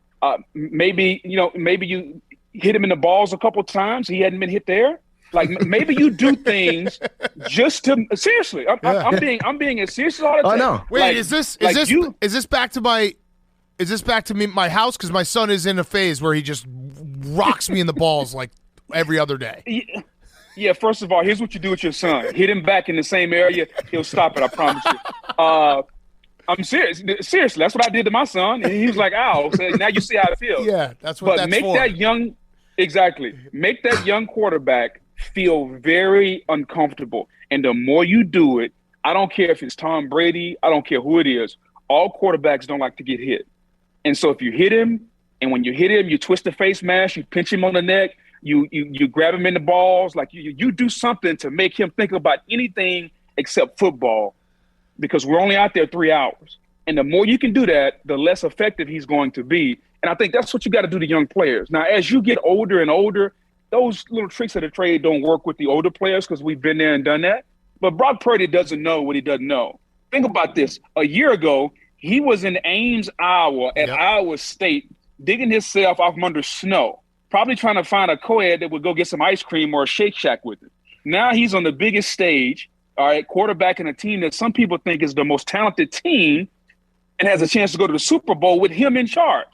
maybe you hit him in the balls a couple times, he hadn't been hit there. Like, maybe you do things just to seriously. I'm being as serious as all the time. I know. Wait, Like, is this back to my house? Because my son is in a phase where he just rocks me in the balls like every other day. Yeah, first of all, here's what you do with your son. Hit him back in the same area, he'll stop it, I promise you. I'm serious. Seriously, that's what I did to my son. And he was like, ow. So now you see how it feels. Yeah, that's what that's for. Make that young quarterback feel very uncomfortable. And the more you do it, I don't care if it's Tom Brady, I don't care who it is, all quarterbacks don't like to get hit. And so if you hit him, and when you hit him, you twist the face mask, you pinch him on the neck, you grab him in the balls, like you do something to make him think about anything except football, because we're only out there 3 hours. And the more you can do that, the less effective he's going to be. And I think that's what you got to do to young players. Now, as you get older and older, those little tricks of the trade don't work with the older players because we've been there and done that. But Brock Purdy doesn't know what he doesn't know. Think about this. A year ago, he was in Ames, Iowa, at Iowa State, digging himself off from under snow, probably trying to find a co-ed that would go get some ice cream or a Shake Shack with him. Now he's on the biggest stage, all right, quarterbacking a team that some people think is the most talented team and has a chance to go to the Super Bowl with him in charge.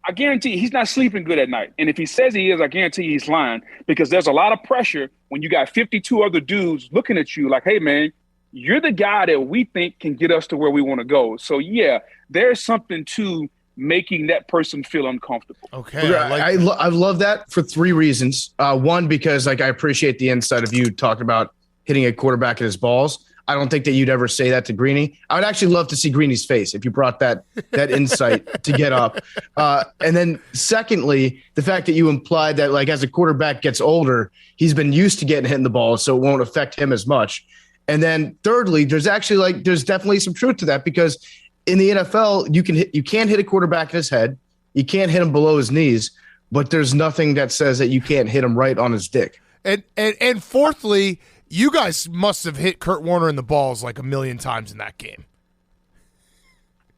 I guarantee you, he's not sleeping good at night. And if he says he is, I guarantee you he's lying, because there's a lot of pressure when you got 52 other dudes looking at you like, hey, man, you're the guy that we think can get us to where we want to go. So, yeah, there's something to making that person feel uncomfortable. Okay. I love that for 3 reasons. One, because I appreciate the insight of you talking about hitting a quarterback in his balls. I don't think that you'd ever say that to Greeny. I would actually love to see Greeny's face if you brought that insight to get up. And then secondly, the fact that you implied that as a quarterback gets older, he's been used to getting hit in the ball, so it won't affect him as much. And then thirdly, there's definitely some truth to that, because in the NFL, you can't hit a quarterback in his head. You can't hit him below his knees, but there's nothing that says that you can't hit him right on his dick. And fourthly, you guys must have hit Kurt Warner in the balls like a million times in that game.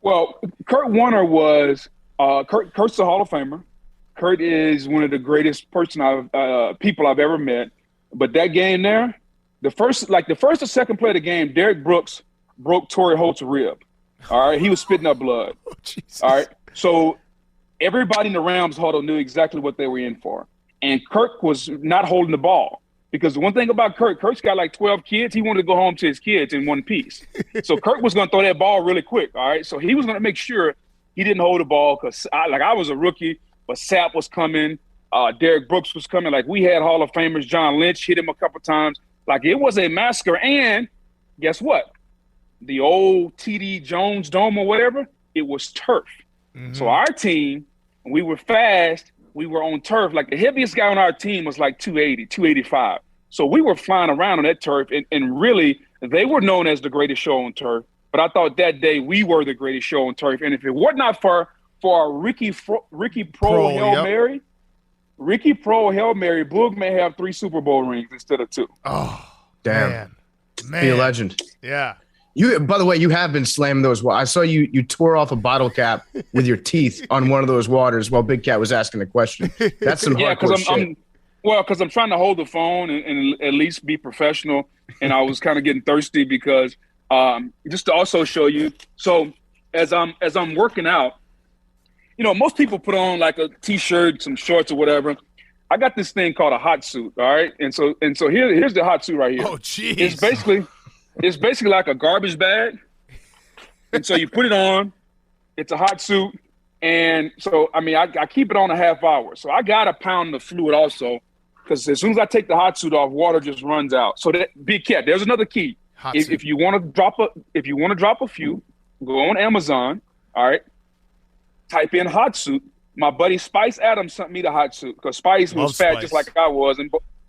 Well, Kurt Warner was Kurt's a Hall of Famer. Kurt is one of the greatest people I've ever met. But that game there, the first or second play of the game, Derek Brooks broke Torrey Holt's rib. All right, he was spitting up blood. Oh, Jesus. All right, so everybody in the Rams huddle knew exactly what they were in for, and Kurt was not holding the ball. Because the one thing about Kurt's got 12 kids. He wanted to go home to his kids in one piece. So Kurt was going to throw that ball really quick, all right? So he was going to make sure he didn't hold the ball, because I was a rookie, but Sapp was coming. Derek Brooks was coming. We had Hall of Famers. John Lynch hit him a couple times. It was a massacre. And guess what? The old TD Jones Dome or whatever, it was turf. Mm-hmm. So our team, we were fast. We were on turf. The heaviest guy on our team was 280, 285. So we were flying around on that turf, and really, they were known as the greatest show on turf. But I thought that day we were the greatest show on turf. And if it were not for our Ricky Pro Hail Mary, Boog may have 3 Super Bowl rings instead of 2. Oh, damn. Man. Be a legend. Yeah. You, by the way, you have been slamming those. I saw you tore off a bottle cap with your teeth on one of those waters while Big Cat was asking the question. That's some hardcore shit. Because I'm trying to hold the phone and at least be professional, and I was kind of getting thirsty because just to also show you. So as I'm working out, most people put on like a t-shirt, some shorts or whatever. I got this thing called a hot suit, all right? And so here's the hot suit right here. Oh, jeez. It's basically like a garbage bag. And so you put it on. It's a hot suit. And so, I keep it on a half hour. So I got a pound of fluid also because as soon as I take the hot suit off, water just runs out. So that Big Cat, there's another key. If you want to drop a few, go on Amazon, all right? Type in hot suit. My buddy Spice Adams sent me the hot suit because Spice was fat just like I was,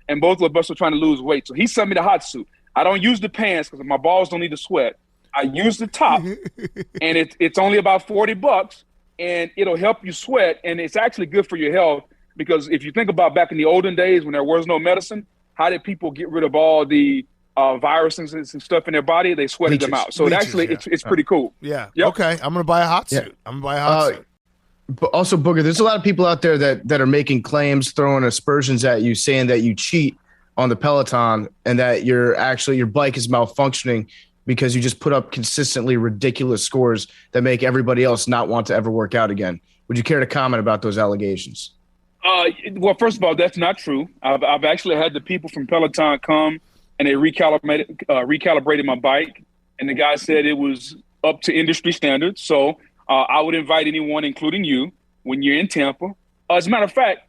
and both of us were trying to lose weight. So he sent me the hot suit. I don't use the pants because my balls don't need to sweat. I use the top, and it's only about $40, and it'll help you sweat, and it's actually good for your health because if you think about back in the olden days when there was no medicine, how did people get rid of all the viruses and stuff in their body? They sweated them out. So it's pretty cool. Yeah. Yep. Okay. I'm going to buy a hot suit. I'm going to buy a hot suit. But also, Booger, there's a lot of people out there that are making claims, throwing aspersions at you, saying that you cheat on the Peloton and that your bike is malfunctioning because you just put up consistently ridiculous scores that make everybody else not want to ever work out again. Would you care to comment about those allegations? Well, first of all, that's not true. I've actually had the people from Peloton come and they recalibrated my bike, and the guy said it was up to industry standards. So I would invite anyone, including you, when you're in Tampa. As a matter of fact,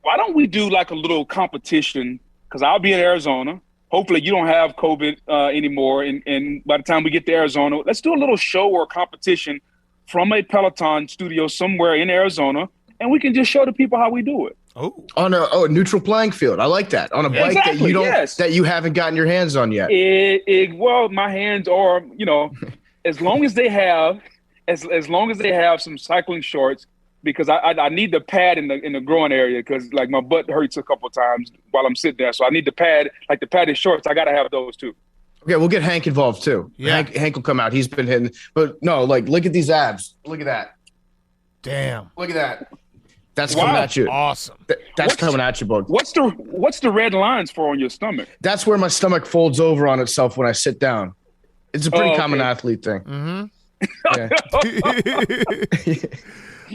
why don't we do like a little competition? Because I'll be in Arizona. Hopefully you don't have COVID anymore. And by the time we get to Arizona, let's do a little show or competition from a Peloton studio somewhere in Arizona, and we can just show the people how we do it. Oh, on a neutral playing field. I like that. On a bike that you haven't gotten your hands on yet. Well, my hands are, as long as they have. As long as they have some cycling shorts, because I need the pad in the groin area because like my butt hurts a couple of times while I'm sitting there. So I need the pad, like the padded shorts. I got to have those too. Okay, we'll get Hank involved too. Yeah. Hank will come out. He's been hitting. But no, like look at these abs. Look at that. Damn. Look at that. That's coming at you. Awesome. That's coming at you, Bug. What's the red lines for on your stomach? That's where my stomach folds over on itself when I sit down. It's a pretty common athlete thing. Mm-hmm. Yeah.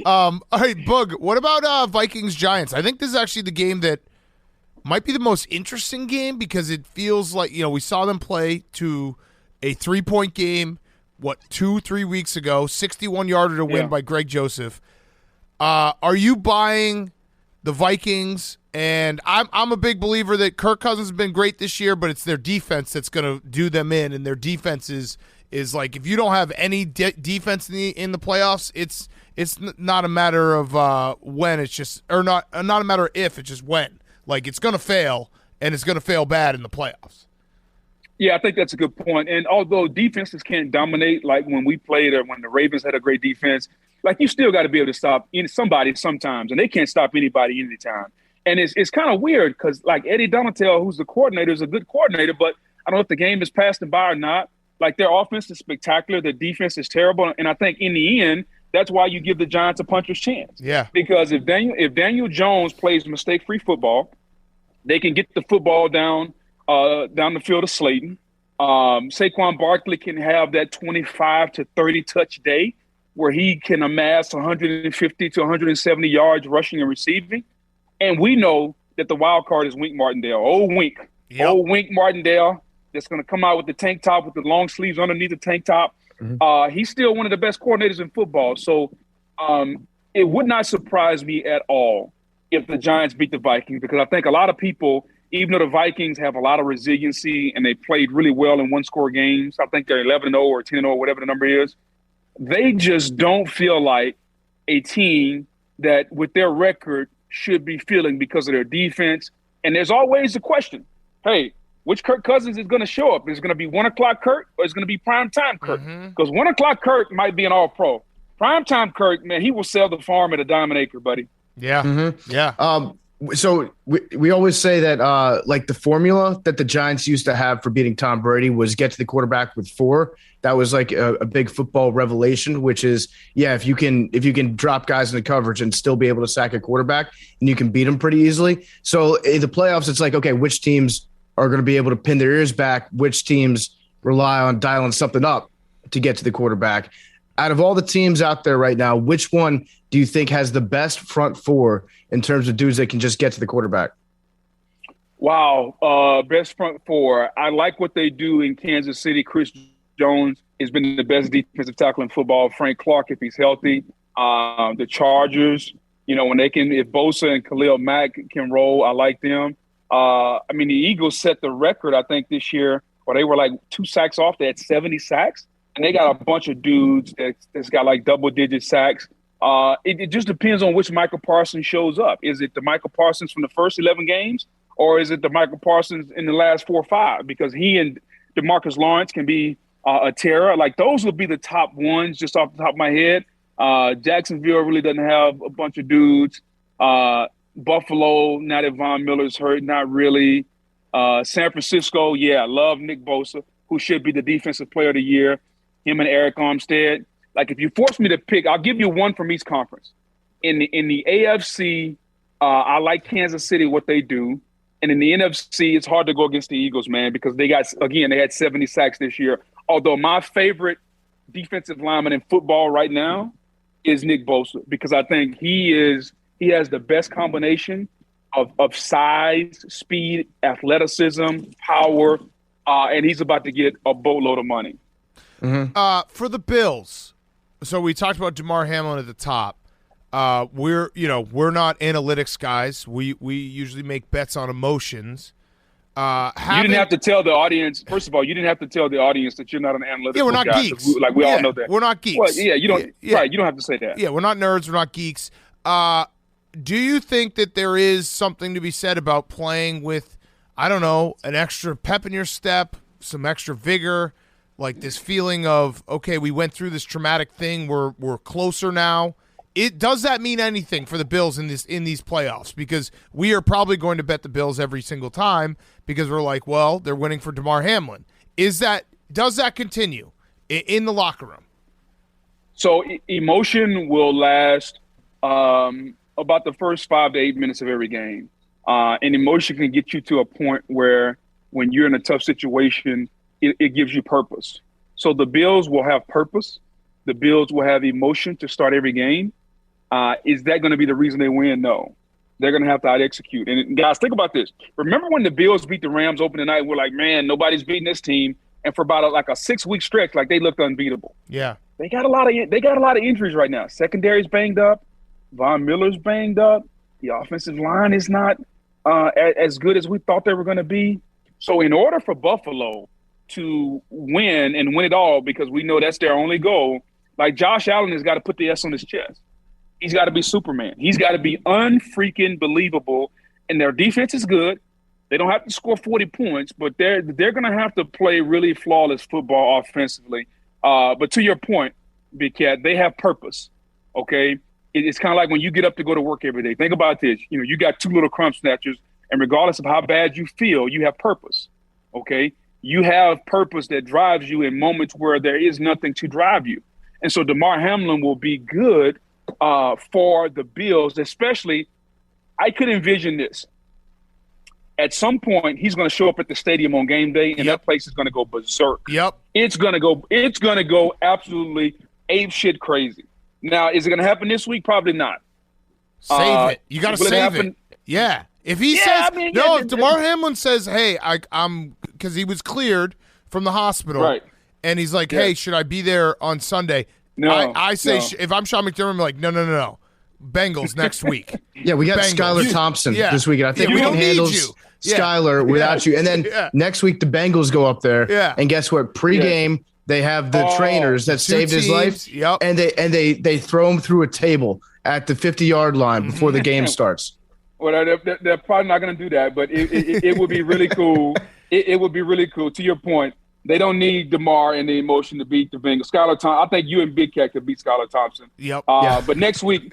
All right, Bug, what about Vikings Giants? I think this is actually the game that might be the most interesting game because it feels like, we saw them play to a 3-point game, 2-3 weeks ago, 61-yarder to win by Greg Joseph. Are you buying the Vikings? And I'm a big believer that Kirk Cousins has been great this year, but it's their defense that's going to do them in, and their defense is like if you don't have any defense in the playoffs, it's not a matter of when, it's just or not a matter of if, it's just when. Like it's going to fail, and it's going to fail bad in the playoffs. Yeah, I think that's a good point. And although defenses can't dominate like when we played or when the Ravens had a great defense, like you still got to be able to stop somebody sometimes, and they can't stop anybody anytime. And it's kind of weird because like Eddie Donatel, who's the coordinator, is a good coordinator, but I don't know if the game is passed him by or not. Like their offense is spectacular, their defense is terrible, and I think in the end, that's why you give the Giants a puncher's chance. Yeah. Because if Daniel Jones plays mistake-free football, they can get the football down the field of Slayton. Saquon Barkley can have that 25 to 30 touch day where he can amass 150 to 170 yards rushing and receiving. And we know that the wild card is Wink Martindale. Old Wink Martindale that's going to come out with the tank top with the long sleeves underneath the tank top. Mm-hmm. He's still one of the best coordinators in football. So it would not surprise me at all if the Giants beat the Vikings, because I think a lot of people, even though the Vikings have a lot of resiliency and they played really well in one-score games, I think they're 11-0 or 10-0, whatever the number is, they just don't feel like a team that with their record should be feeling because of their defense. And there's always the question, hey, which Kirk Cousins is going to show up? Is it going to be 1 o'clock Kirk or is it going to be primetime Kirk? Because 1 o'clock Kirk might be an all-pro. Primetime Kirk, man, he will sell the farm at a diamond acre, buddy. Yeah. Mm-hmm. Yeah. So we always say that like the formula that the Giants used to have for beating Tom Brady was get to the quarterback with 4. That was like a big football revelation, which is, if you can drop guys into coverage and still be able to sack a quarterback, and you can beat them pretty easily. So in the playoffs, it's like, okay, which teams are going to be able to pin their ears back? Which teams rely on dialing something up to get to the quarterback? Out of all the teams out there right now, which one do you think has the best front 4 in terms of dudes that can just get to the quarterback? Wow. Best front 4. I like what they do in Kansas City. Chris Jones has been the best defensive tackle in football. Frank Clark, if he's healthy. The Chargers, when they can, if Bosa and Khalil Mack can roll, I like them. The Eagles set the record, I think, this year, where they were like 2 sacks off. They had 70 sacks. And they got a bunch of dudes that's got like double-digit sacks. It just depends on which Michael Parsons shows up. Is it the Michael Parsons from the first 11 games, or is it the Michael Parsons in the last 4 or 5? Because he and DeMarcus Lawrence can be a terror. Like, those would be the top ones just off the top of my head. Jacksonville really doesn't have a bunch of dudes. Buffalo, now that Von Miller's hurt, not really. San Francisco, I love Nick Bosa, who should be the defensive player of the year. Him and Eric Armstead. Like, if you force me to pick, I'll give you one from each conference. In the AFC, I like Kansas City, what they do. And in the NFC, it's hard to go against the Eagles, man, because they had 70 sacks this year. Although my favorite defensive lineman in football right now is Nick Bosa, because I think he has the best combination of size, speed, athleticism, power, and he's about to get a boatload of money. Mm-hmm. For the Bills, so we talked about Damar Hamlin at the top. We're not analytics guys. We usually make bets on emotions. You didn't have to tell the audience. First of all, you didn't have to tell the audience that you're not an analytical Yeah, we're not guy. geeks. We all know that. We're not geeks. Well, you don't. Yeah. Right, you don't have to say that. Yeah, we're not nerds. We're not geeks. Do you think that there is something to be said about playing with, I don't know, an extra pep in your step, some extra vigor, like this feeling of, okay, we went through this traumatic thing, we're closer now? Does that mean anything for the Bills in these playoffs? Because we are probably going to bet the Bills every single time because we're like, well, they're winning for Damar Hamlin. Does that continue in the locker room? So emotion will last about the first 5 to 8 minutes of every game. And emotion can get you to a point where when you're in a tough situation, it gives you purpose. So the Bills will have purpose. The Bills will have emotion to start every game. Is that going to be the reason they win? No. They're going to have to out-execute. And, guys, think about this. Remember when the Bills beat the Rams opening night? We're like, man, nobody's beating this team. And for about a 6-week stretch, like, they looked unbeatable. Yeah. They got a lot of injuries right now. Secondary's banged up. Von Miller's banged up. The offensive line is not as good as we thought they were going to be. So in order for Buffalo to win and win it all, because we know that's their only goal, like Josh Allen has got to put the S on his chest. He's got to be Superman. He's got to be unfreaking believable. And their defense is good. They don't have to score 40 points, but they're going to have to play really flawless football offensively. But to your point, Big Cat, they have purpose, okay? It's kind of like when you get up to go to work every day. Think about this. You got 2 little crumb snatchers, and regardless of how bad you feel, you have purpose, okay? You have purpose that drives you in moments where there is nothing to drive you. And so Damar Hamlin will be good for the Bills, especially I could envision this. At some point, he's going to show up at the stadium on game day, and that place is going to go berserk. Yep. It's going to go absolutely ape shit crazy. Now, is it going to happen this week? Probably not. Save it. You got to save it. Yeah. If he says if Damar Hamlin says, "Hey, I'm," because he was cleared from the hospital, right? And he's like, "Hey, should I be there on Sunday?" No, I say if I'm Sean McDermott, I'm like, no. Bengals next week. Yeah, we got Skylar Thompson this week. I think we can handle Skylar without you. And then next week the Bengals go up there. Yeah. And guess what? Pre-game they have the trainers that saved his life. Yep. And they throw him through a table at the 50-yard line before the game starts. Well, they're probably not going to do that, but it would be really cool. It would be really cool. To your point, they don't need DeMar and the emotion to beat the Bengals. Skylar Thompson, I think you and Big Cat could beat Skylar Thompson. Yep. But next week,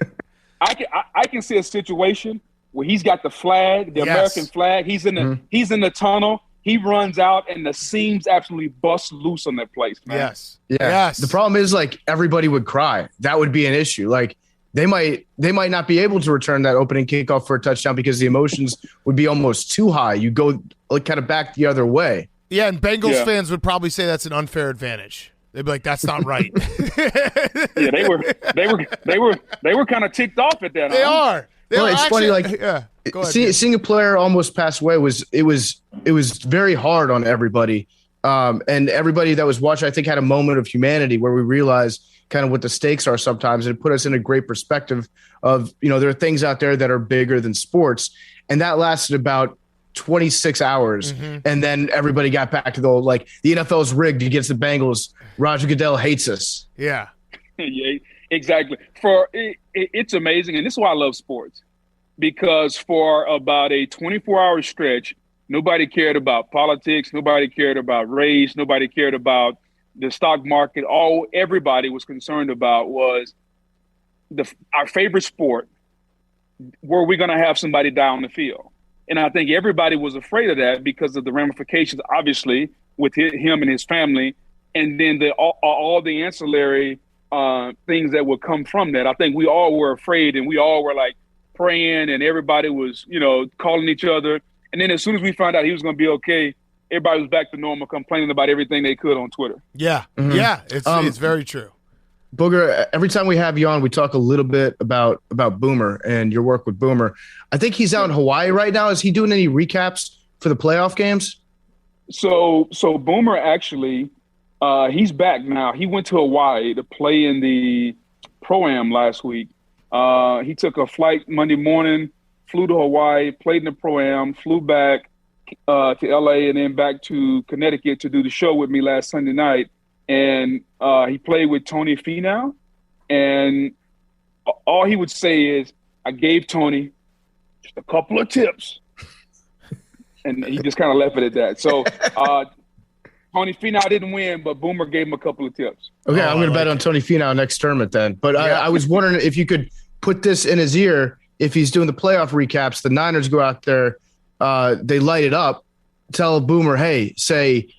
I can see a situation where he's got the flag, the Yes. American flag. He's in the tunnel. He runs out, and the seams absolutely bust loose on that place, man. Yes. Yeah. Yes. The problem is like everybody would cry. That would be an issue. Like they might not be able to return that opening kickoff for a touchdown because the emotions would be almost too high. You go like kind of back the other way. Yeah, and Bengals Yeah. fans would probably say that's an unfair advantage. They'd be like, "That's not right." Yeah, they were kind of ticked off at that. They huh? are. They Well, are it's funny, like, yeah. Go ahead. Seeing a player almost pass away was very hard on everybody. And everybody that was watching, I think, had a moment of humanity where we realized kind of what the stakes are sometimes, and it put us in a great perspective of, there are things out there that are bigger than sports. And that lasted about 26 hours. And then everybody got back to the old, like, the NFL's rigged against the Bengals. Roger Goodell hates us. Yeah. Yeah, exactly. It's amazing, and this is why I love sports, because for about a 24-hour stretch, nobody cared about politics, nobody cared about race, nobody cared about the stock market. All everybody was concerned about was our favorite sport. Were we going to have somebody die on the field? And I think everybody was afraid of that because of the ramifications, obviously, with him and his family, and then all the ancillary things that would come from that. I think we all were afraid, and we all were like praying, and everybody was, calling each other. And then as soon as we found out he was going to be okay, everybody was back to normal, complaining about everything they could on Twitter. Yeah. Yeah. It's very true. Booger, every time we have you on, we talk a little bit about Boomer and your work with Boomer. I think he's out in Hawaii right now. Is he doing any recaps for the playoff games? So Boomer actually, he's back now. He went to Hawaii to play in the Pro-Am last week. He took a flight Monday morning, flew to Hawaii, played in the Pro-Am, flew back to LA, and then back to Connecticut to do the show with me last Sunday night. And he played with Tony Finau, and all he would say is, I gave Tony just a couple of tips. And he just kind of left it at that. So Tony Finau didn't win, but Boomer gave him a couple of tips. Okay, I'm going to bet on Tony Finau next tournament then. But I was wondering if you could put this in his ear if he's doing the playoff recaps. The Niners go out there, they light it up, tell Boomer, hey, say,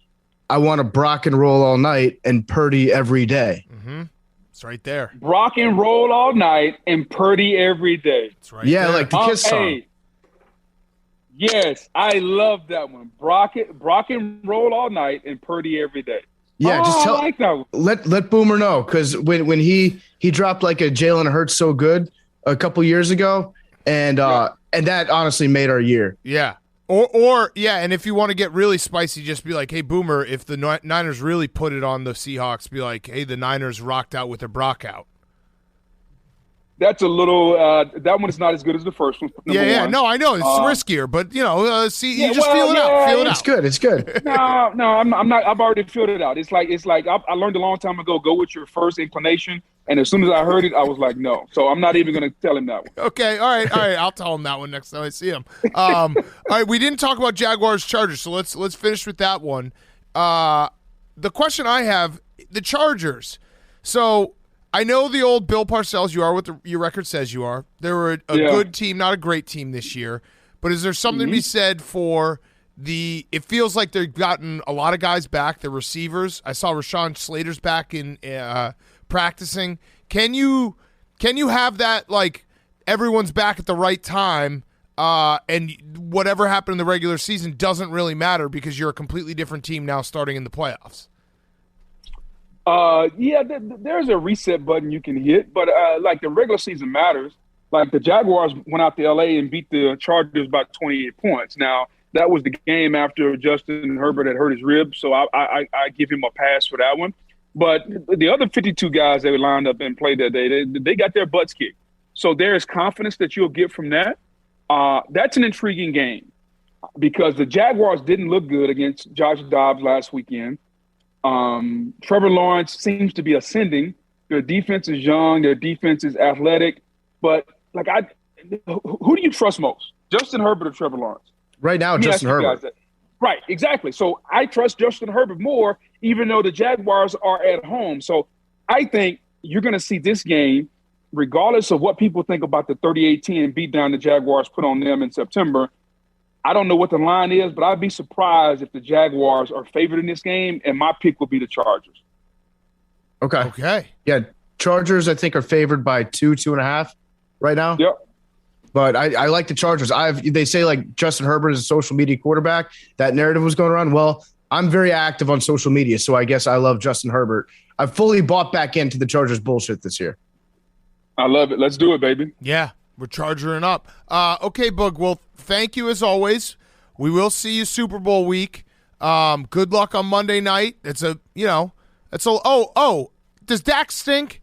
I want to Brock and roll all night and Purdy every day. It's right there. Brock and roll all night and Purdy every day. It's right there. Like the Kiss song. Hey, yes, I love that one. Brock and roll all night and Purdy every day. Yeah, just tell. I like that one. Let Boomer know, because when he dropped like a Jalen Hurts so good a couple years ago, and that honestly made our year. Yeah. Or and if you want to get really spicy, just be like, hey, Boomer, if the Niners really put it on the Seahawks, be like, hey, the Niners rocked out with their Brock out. That's a little that one is not as good as the first one. Yeah. No, I know. It's riskier, but, you just feel it out. Feel it out. It's good. No, I'm not. I've already filled it out. It's like I learned a long time ago, go with your first inclination. And as soon as I heard it, I was like, no. So I'm not even going to tell him that one. Okay, all right. I'll tell him that one next time I see him. All right, we didn't talk about Jaguars Chargers, so let's finish with that one. The question I have, the Chargers. So I know the old Bill Parcells. You are what your record says you are. They were a good team, not a great team this year. But is there something to be said for it feels like they've gotten a lot of guys back, the receivers. I saw Rashawn Slater's back in practicing. Can you have that, like, everyone's back at the right time, and whatever happened in the regular season doesn't really matter because you're a completely different team now starting in the playoffs? There's a reset button you can hit, but like the regular season matters. Like the Jaguars went out to LA and beat the Chargers by 28 points. Now, that was the game after Justin Herbert had hurt his ribs, so I give him a pass for that one. But the other 52 guys that lined up and played that day, they got their butts kicked. So there is confidence that you'll get from that. That's an intriguing game because the Jaguars didn't look good against Josh Dobbs last weekend. Trevor Lawrence seems to be ascending. Their defense is young. Their defense is athletic. But, like, who do you trust most, Justin Herbert or Trevor Lawrence? Right now, Justin Herbert. Right, exactly. So I trust Justin Herbert more, even though the Jaguars are at home. So I think you're going to see this game regardless of what people think about the 38-10 beatdown the Jaguars put on them in September, I don't know what the line is, but I'd be surprised if the Jaguars are favored in this game, and my pick will be the Chargers. Okay. Yeah, Chargers I think are favored by 2.5 right now. Yep. But I like the Chargers. They say like Justin Herbert is a social media quarterback. That narrative was going around. Well, I'm very active on social media, so I guess I love Justin Herbert. I've fully bought back into the Chargers bullshit this year. I love it. Let's do it, baby. Yeah, we're charging up. Okay, Boog. Well, thank you as always. We will see you Super Bowl week. Good luck on Monday night. Does Dak stink?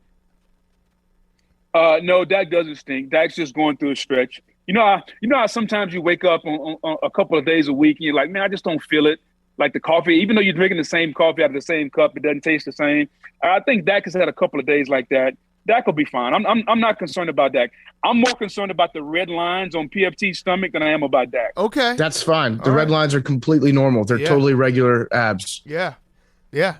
No, Dak doesn't stink. Dak's just going through a stretch. You know how sometimes you wake up on a couple of days a week and you're like, man, I just don't feel it. Like the coffee, even though you're drinking the same coffee out of the same cup, it doesn't taste the same. I think Dak has had a couple of days like that. Dak will be fine. I'm not concerned about Dak. I'm more concerned about the red lines on PFT's stomach than I am about Dak. Okay. That's fine. The red lines are completely normal. They're totally regular abs. Yeah. Yeah,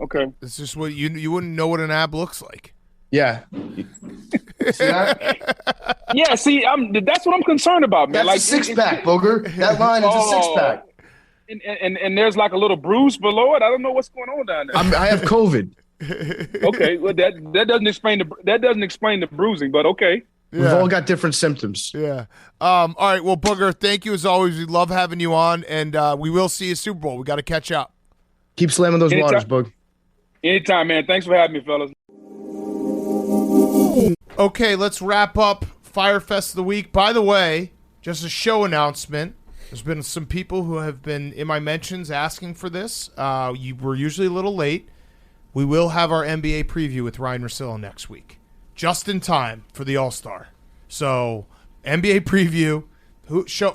okay. It's just what you wouldn't know what an ab looks like. Yeah. See that? Yeah, see, that's what I'm concerned about, man. That's a six-pack, Booger. That line is a six-pack. And there's like a little bruise below it. I don't know what's going on down there. I have COVID. Okay, well that doesn't explain the bruising, but okay. We've all got different symptoms. Yeah. All right. Well, Booger, thank you as always. We love having you on, and we will see you Super Bowl. We got to catch up. Keep slamming those waters, Boog. Anytime, man. Thanks for having me, fellas. Okay, let's wrap up Fyre Fest of the week. By the way, just a show announcement. There's been some people who have been in my mentions asking for this. We're usually a little late. We will have our NBA preview with Ryan Russillo next week, just in time for the All-Star. So, NBA preview.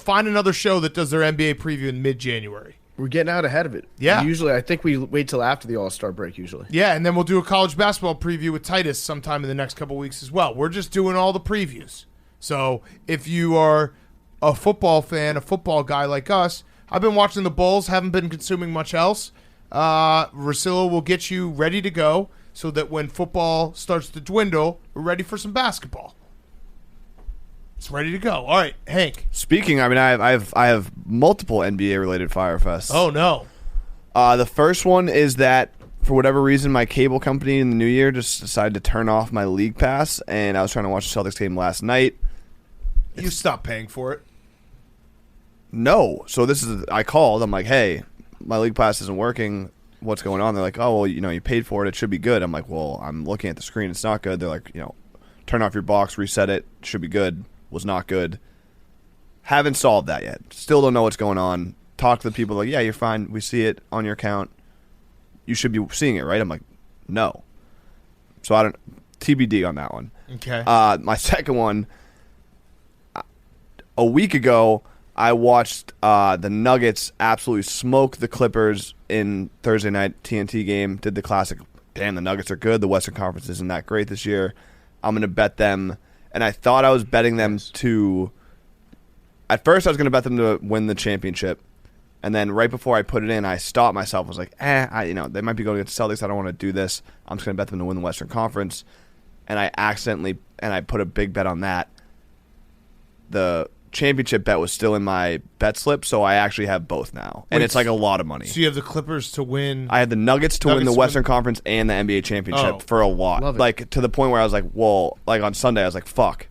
Find another show that does their NBA preview in mid-January. We're getting out ahead of it. Yeah. Usually, I think we wait till after the All-Star break, usually. Yeah, and then we'll do a college basketball preview with Titus sometime in the next couple weeks as well. We're just doing all the previews. So, if you are a football fan, a football guy like us, I've been watching the Bulls, haven't been consuming much else. Russillo will get you ready to go so that when football starts to dwindle, we're ready for some basketball. It's ready to go. All right, Hank. Speaking, I have multiple NBA related Fyre Fests. Oh no. The first one is that for whatever reason my cable company in the new year just decided to turn off my league pass, and I was trying to watch the Celtics game last night. You stopped paying for it. No. So I called. I'm like, hey, my league pass isn't working. What's going on? They're like, oh, well, you paid for it. It should be good. I'm like, well, I'm looking at the screen. It's not good. They're like, turn off your box, reset it. Should be good. Was not good. Haven't solved that yet. Still don't know what's going on. Talk to the people like, yeah, you're fine. We see it on your account. You should be seeing it, right? I'm like, no. So I don't. TBD on that one. Okay. My second one. A week ago, I watched the Nuggets absolutely smoke the Clippers in Thursday night TNT game. Did the classic, damn, the Nuggets are good. The Western Conference isn't that great this year. I'm going to bet them. And I thought I was betting them to – at first I was going to bet them to win the championship. And then right before I put it in, I stopped myself. I was like, they might be going against the Celtics. I don't want to do this. I'm just going to bet them to win the Western Conference. And I I put a big bet on that. The championship bet was still in my bet slip, so I actually have both now. And it's like a lot of money. So you have the Clippers to win. I had the Nuggets to win the Western Conference and the NBA championship for a lot. Love it. Like to the point where I was like, well, like on Sunday I was like, fuck.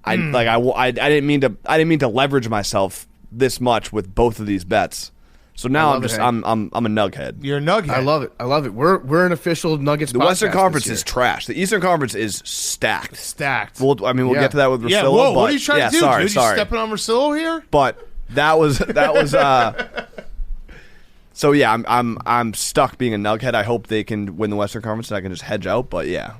I didn't mean to leverage myself this much with both of these bets. So now I'm a nughead. You're a nughead. I love it. We're an official Nuggets. The Western Conference is trash. The Eastern Conference is stacked. We'll get to that with Russillo. Yeah, whoa, what are you trying to do, sorry, dude? You stepping on Russillo here? But that was so yeah, I'm stuck being a nughead. I hope they can win the Western Conference and I can just hedge out, but yeah.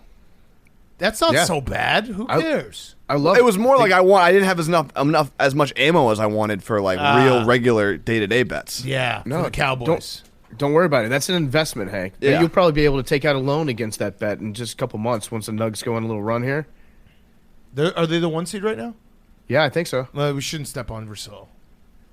That's not so bad. Who cares? I love it. Was more like I didn't have as much ammo as I wanted for like real regular day-to-day bets. Yeah, for the Cowboys. Don't worry about it. That's an investment, Hank. Yeah. You'll probably be able to take out a loan against that bet in just a couple months once the Nugs go on a little run here. Are they the 1 seed right now? Yeah, I think so. Well, we shouldn't step on Russillo.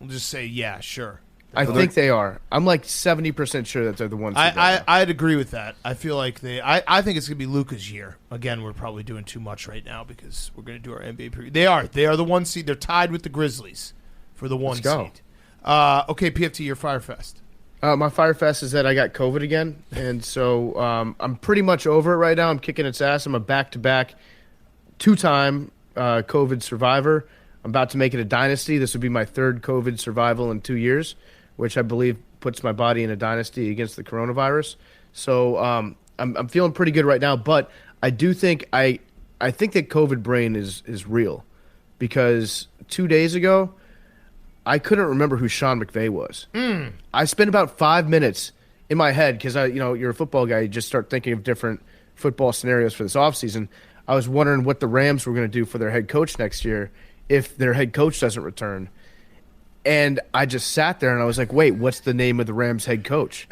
We'll just say, yeah, sure. I think they are. I'm like 70% sure that they're the ones. I'd agree with that. I feel like I think it's gonna be Luka's year. Again, we're probably doing too much right now because we're gonna do our NBA preview. They are the 1 seed. They're tied with the Grizzlies for the 1 seed. Okay, PFT, your Fyre Fest. My Fyre Fest is that I got COVID again, and so I'm pretty much over it right now. I'm kicking its ass. I'm a back-to-back 2-time COVID survivor. I'm about to make it a dynasty. This would be my 3rd COVID survival in 2 years, which I believe puts my body in a dynasty against the coronavirus. So I'm feeling pretty good right now, but I do think I think that COVID brain is real, because 2 days ago I couldn't remember who Sean McVay was. I spent about 5 minutes in my head because you're a football guy. You just start thinking of different football scenarios for this offseason. I was wondering what the Rams were going to do for their head coach next year if their head coach doesn't return. And I just sat there and I was like, wait, what's the name of the Rams head coach?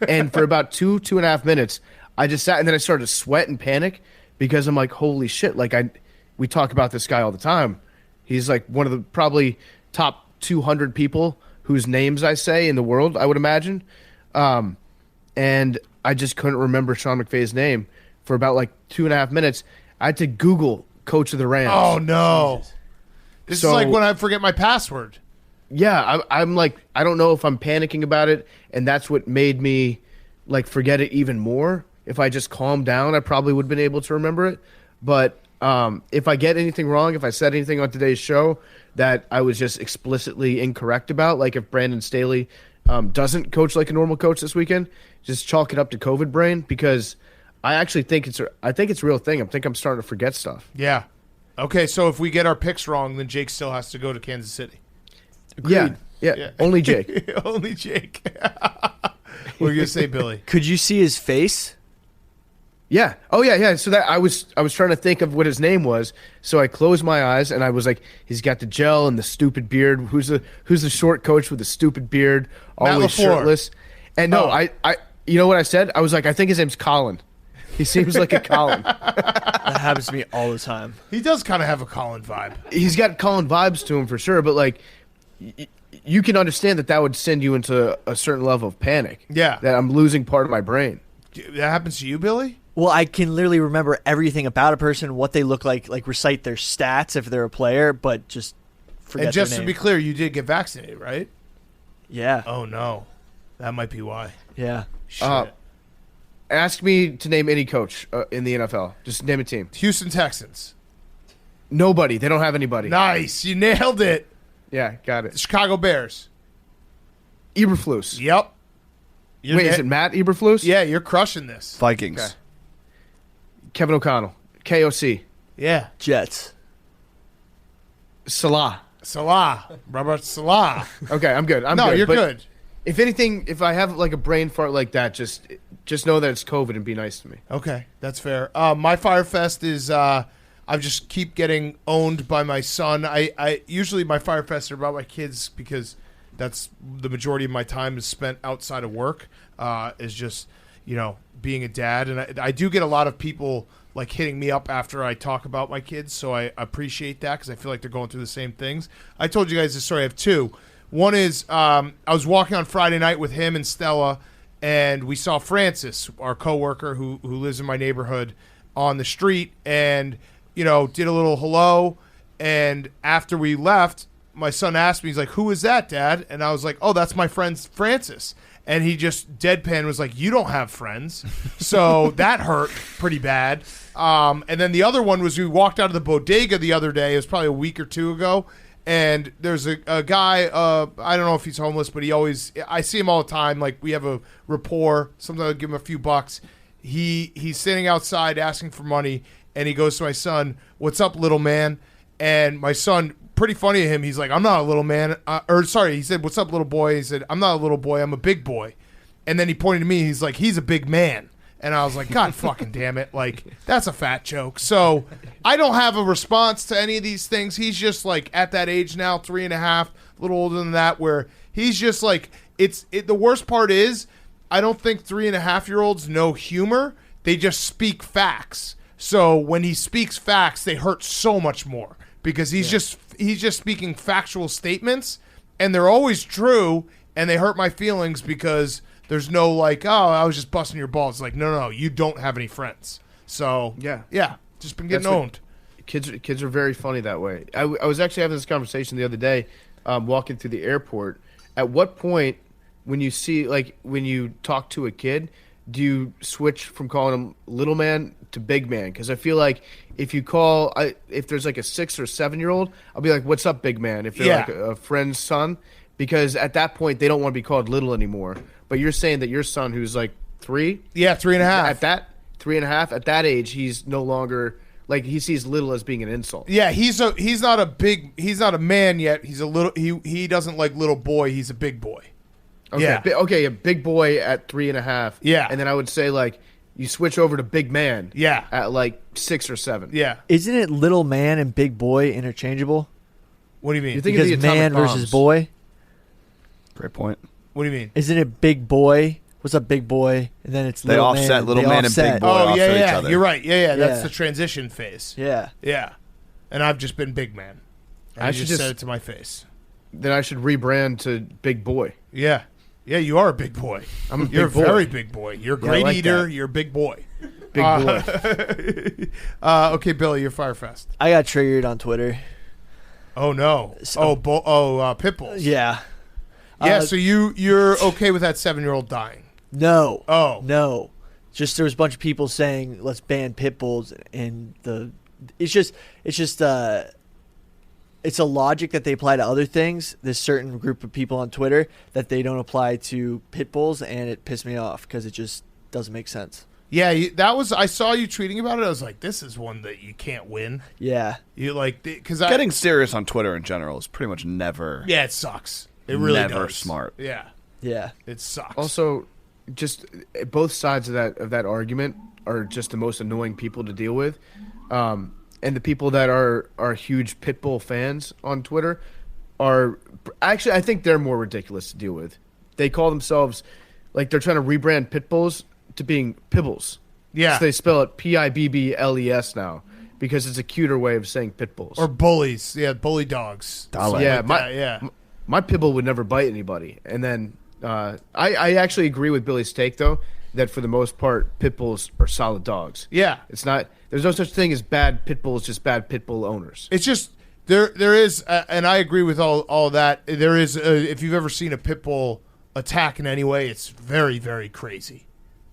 And for about 2.5 minutes, I just sat, and then I started to sweat and panic because I'm like, holy shit. Like we talk about this guy all the time. He's like one of the probably top 200 people whose names I say in the world, I would imagine. And I just couldn't remember Sean McVay's name for about like 2.5 minutes. I had to Google coach of the Rams. Oh, no. Jesus. This is like when I forget my password. Yeah, I'm like, I don't know if I'm panicking about it, and that's what made me like forget it even more. If I just calmed down, I probably would have been able to remember it. But if I get anything wrong, if I said anything on today's show that I was just explicitly incorrect about, like if Brandon Staley doesn't coach like a normal coach this weekend, just chalk it up to COVID brain, because I actually think it's a real thing. I think I'm starting to forget stuff. Yeah. Okay, so if we get our picks wrong, then Jake still has to go to Kansas City. Yeah. Only Jake. Only Jake. What were you gonna say, Billy? Could you see his face? Yeah. Oh yeah. So that I was trying to think of what his name was. So I closed my eyes and I was like, he's got the gel and the stupid beard. Who's the short coach with the stupid beard, always shirtless? And no, I you know what I said? I was like, I think his name's Colin. He seems like a Colin. That happens to me all the time. He does kind of have a Colin vibe. He's got Colin vibes to him for sure, but like you can understand that would send you into a certain level of panic. Yeah. That I'm losing part of my brain. That happens to you, Billy? Well, I can literally remember everything about a person, what they look like recite their stats if they're a player, but just forget And just their to name. be clear, you did get vaccinated, right? Yeah. Oh, no. That might be why. Yeah. Shit. Ask me to name any coach in the NFL. Just name a team. Houston Texans. Nobody. They don't have anybody. Nice. You nailed it. Yeah, got it. Chicago Bears. Eberflus. Yep. Wait, is it Matt Eberflus? Yeah, you're crushing this. Vikings. Okay. Kevin O'Connell. KOC. Yeah. Jets. Salah. Robert Salah. Okay, I'm good. No, good. you're But good. If anything, if I have like a brain fart like that, just know that it's COVID and be nice to me. Okay, that's fair. My Fyre Fest is I just keep getting owned by my son. I usually my Fyre Fests are about my kids because that's the majority of my time is spent outside of work. Is just being a dad, and I do get a lot of people like hitting me up after I talk about my kids, so I appreciate that because I feel like they're going through the same things. I told you guys this story. I have two. One is I was walking on Friday night with him and Stella, and we saw Francis, our coworker who lives in my neighborhood, on the street, and did a little hello. And after we left, my son asked me, he's like, "Who is that, Dad?" And I was like, "Oh, that's my friend Francis." And he just deadpan was like, "You don't have friends." So that hurt pretty bad. And then the other one was we walked out of the bodega the other day. It was probably a week or two ago. And there's a guy, I don't know if he's homeless, but I see him all the time. Like, we have a rapport. Sometimes I'll give him a few bucks. He's sitting outside asking for money, and he goes to my son, "What's up, little man?" And my son, pretty funny of him, he's like, "I'm not a little man." He said, "What's up, little boy?" He said, "I'm not a little boy, I'm a big boy." And then he pointed to me, he's like, "He's a big man." And I was like, God fucking damn it. Like, that's a fat joke. So I don't have a response to any of these things. He's just like at that age now, 3.5, a little older than that, where he's just like, the worst part is I don't think 3.5-year-olds know humor. They just speak facts. So when he speaks facts, they hurt so much more because he's just speaking factual statements, and they're always true. and they hurt my feelings because there's no like, oh, I was just busting your balls. Like, no, you don't have any friends. So yeah, just been getting owned. Kids are very funny that way. I was actually having this conversation the other day, walking through the airport. At what point, when you talk to a kid, do you switch from calling him little man to big man? Because I feel like if there's like a 6 or 7 year old, I'll be like, "What's up, big man?" If they're like a friend's son, because at that point they don't want to be called little anymore. But you're saying that your son, who's like 3, 3.5, at that 3.5, at that age, he's no longer. Like, he sees little as being an insult. Yeah, he's not a man yet. He's a little. He doesn't like little boy. He's a big boy. Okay, yeah. A big boy at 3.5. Yeah, and then I would say like you switch over to big man. Yeah, at like 6 or 7. Yeah, isn't it little man and big boy interchangeable? What do you mean? You think because of the man atomic versus bombs. boy. Great point. What do you mean? Isn't it big boy? What's up, big boy? And then it's They little offset man. little They man offset. and big boy. Oh offset each yeah, other. you're right. Yeah, that's Yeah. the transition phase. Yeah. Yeah, and I've just been big man. And I you should just just- said it to my face. Then I should rebrand to big boy. Yeah, you are a big boy. I'm a You're big boy. a very big boy. You're a Yeah, I great like eater. that. You're a big boy. Big boy. Okay, Billy, you're Fyre Fest. I got triggered on Twitter. Oh no. So- Pit bulls. Yeah. Yeah. So you're okay with that 7-year-old dying? No. Oh. No. Just there was a bunch of people saying let's ban pit bulls, and it's a logic that they apply to other things. This certain group of people on Twitter that they don't apply to pit bulls, and it pissed me off because it just doesn't make sense. Yeah, I saw you tweeting about it. I was like, this is one that you can't win. Yeah. You like because Getting serious on Twitter in general is pretty much never. Yeah, it sucks. It really never does. smart. Yeah, Yeah. it sucks. Also, just both sides of that argument are just the most annoying people to deal with. And the people that are huge pit bull fans on Twitter are actually, I think they're more ridiculous to deal with. They call themselves, like, they're trying to rebrand pit bulls to being pibbles. Yeah. So they spell it Pibbles now because it's a cuter way of saying pit bulls. or bullies. Yeah, bully dogs. Something Yeah, like that, my pit bull would never bite anybody. And then I actually agree with Billy's take, though, that for the most part, pit bulls are solid dogs. Yeah. It's not. There's no such thing as bad pit bulls, just bad pit bull owners. It's just there is, and I agree with all that. There is, if you've ever seen a pit bull attack in any way, it's very, very crazy.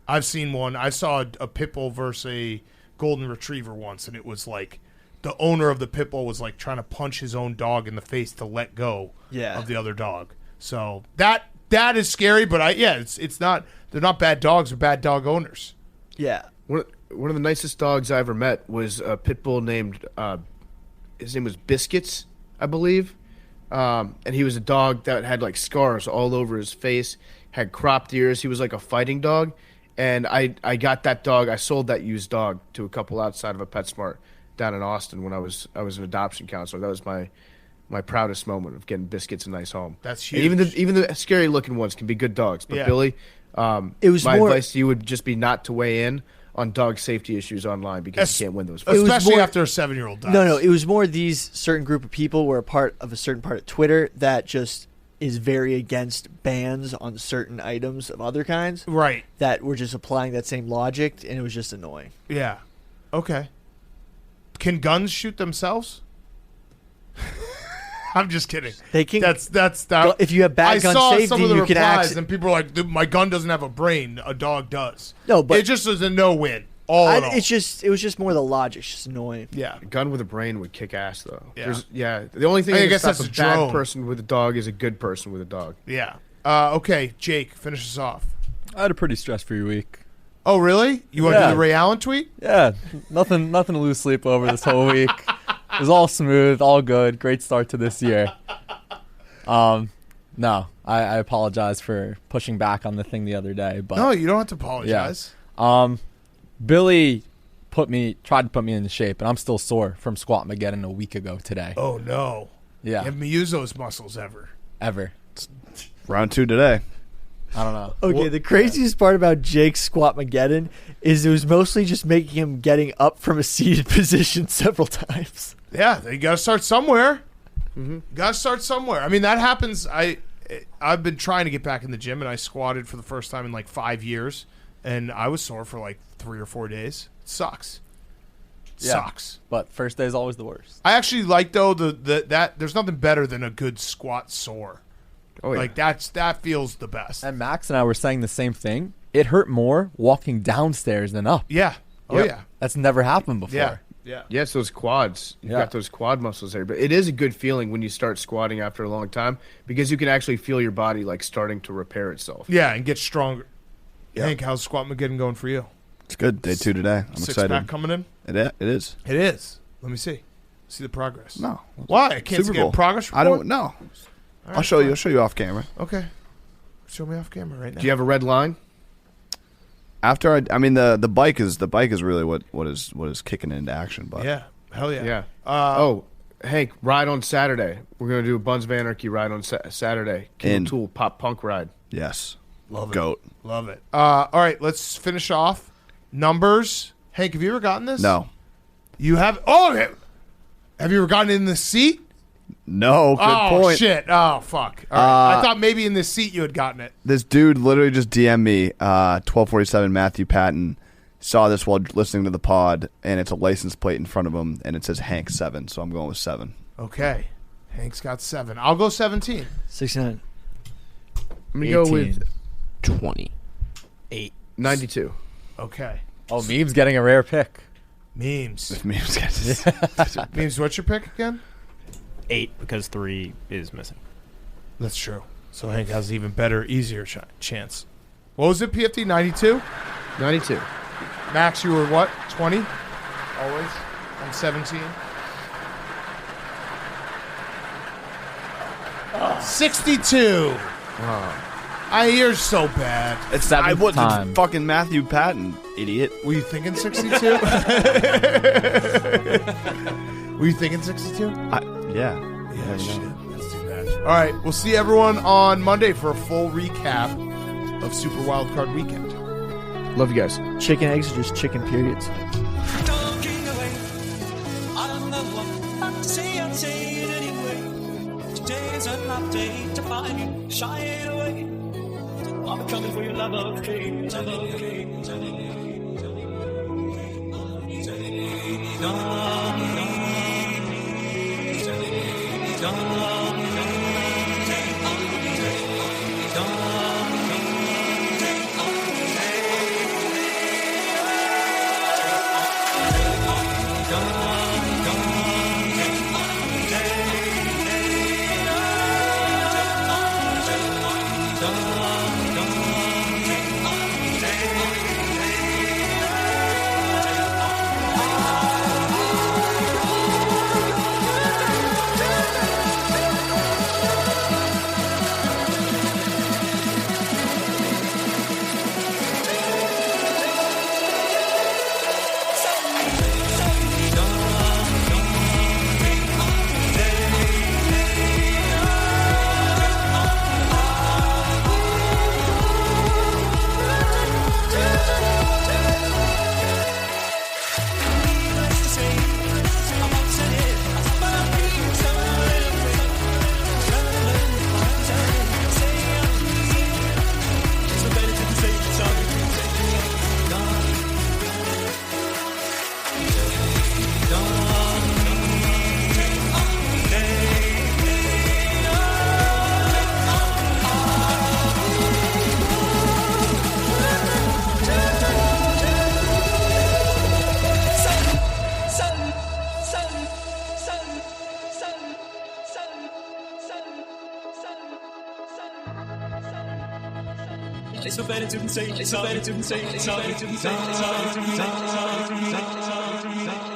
I've seen one. I saw a pit bull versus a golden retriever once, and it was like the owner of the pit bull was like trying to punch his own dog in the face to let go of the other dog. So that is scary, but it's not. They're not bad dogs or bad dog owners. Yeah. One of the nicest dogs I ever met was a pit bull named, his name was Biscuits, I believe. And he was a dog that had like scars all over his face, had cropped ears. He was like a fighting dog. And I got that dog. I sold that used dog to a couple outside of a PetSmart down in Austin when I was an adoption counselor. That was my proudest moment of getting Biscuits a nice home. That's huge. And even the scary looking ones can be good dogs. But Yeah. Billy, It was my more- advice to you would just be not to weigh in on dog safety issues online because you can't win those fights. was Especially more- after a 7-year-old dies. No, it was more these certain group of people were a part of a certain part of Twitter that just is very against bans on certain items of other kinds. Right. That were just applying that same logic, and it was just annoying. Yeah. Okay. Can guns shoot themselves? I'm just kidding. They can. That's If you have bad I gun saw safety, some of the you can replies, access. and people are like, "Dude, my gun doesn't have a brain. A dog does." No, but it just is a no-win. All in all. it was just more the logic, it's just annoying. Yeah. A gun with a brain would kick ass, though. Yeah. The only thing I that can guess stop that's a a drone. bad person with a dog is a good person with a dog. Yeah. Okay, Jake, finish us off. I had a pretty stress-free week. Oh, really? You want to Yeah. do the Ray Allen tweet? Yeah, nothing to lose sleep over this whole week. It was all smooth, all good. Great start to this year. No, I apologize for pushing back on the thing the other day, but No, you don't have to apologize. Billy tried to put me into shape, and I'm still sore from Squat Mageddon a week ago today. Oh, no. Yeah, You haven't used those muscles ever. Round 2 today. I don't know. Okay, the craziest part about Jake's Squat Mageddon is it was mostly just making him getting up from a seated position several times. Yeah, you got to start somewhere. Got to start somewhere. I mean, that happens. I've been trying to get back in the gym, and I squatted for the first time in like 5 years, and I was sore for like 3 or 4 days. It sucks. Yeah. Sucks. But first day is always the worst. I actually like though that there's nothing better than a good squat sore. Oh yeah. Like that feels the best. And Max and I were saying the same thing. It hurt more walking downstairs than up. Yeah. Oh Yep. yeah. That's never happened before. Yeah. Yeah. Yes, those quads. You've got those quad muscles there. But it is a good feeling when you start squatting after a long time because you can actually feel your body like starting to repair itself. Yeah, and get stronger. Yeah. Hank, how's squat McGinn going for you? It's good. Day 2 today. I'm Six excited. pack coming in? It is. It is. Let me see. See the progress. No. Why? I can't Super see a Bowl. progress report? I don't know. All right, I'll show you. fine. I'll show you off camera. Okay. Show me off camera right now. Do you have a red line? After the bike is really what is kicking into action. But Yeah. Hell yeah. Yeah. Hank, ride on Saturday. We're going to do a Buns of Anarchy ride on Saturday. In. Kill Tool pop punk ride. yes, Love it. goat. Love it. All right, let's finish off. Numbers. Hank, have you ever gotten this? No, You have? Oh, have you ever gotten in the seat? no. Good Oh, point. shit. Oh, fuck. All right. I thought maybe in the seat you had gotten it. This dude literally just DM'd me. 1247 Matthew Patton saw this while listening to the pod, and it's a license plate in front of him, and it says Hank 7. So I'm going with 7. Okay. Hank's got 7. I'll go 17. 69. I'm going to go with 20. 92. Okay. Oh, Meme's getting a rare pick. Memes. If me was Memes, what's your pick again? 8 because 3 is missing. That's true. So Hank has even better, easier chance. What was it, PFT? 92? 92. Max, you were what? 20? Always? I'm 17. 62. You're so bad. It's I seventh wasn't time. fucking Matthew Patton, idiot. Were you thinking 62? Were you thinking 62? Yeah. Yeah, shit. That's too bad. All right, we'll see everyone on Monday for a full recap of Super Wildcard Weekend. Love you guys. Chicken eggs or just chicken periods? Talking away. I don't know what to say, I'll say it anyway. Today's an update to find you, shy it away. I'm coming for your love of kings, love of kings, love of kings, love of kings, love of It's so better to say, it's so better to say, it's so better to say, it's so better to say.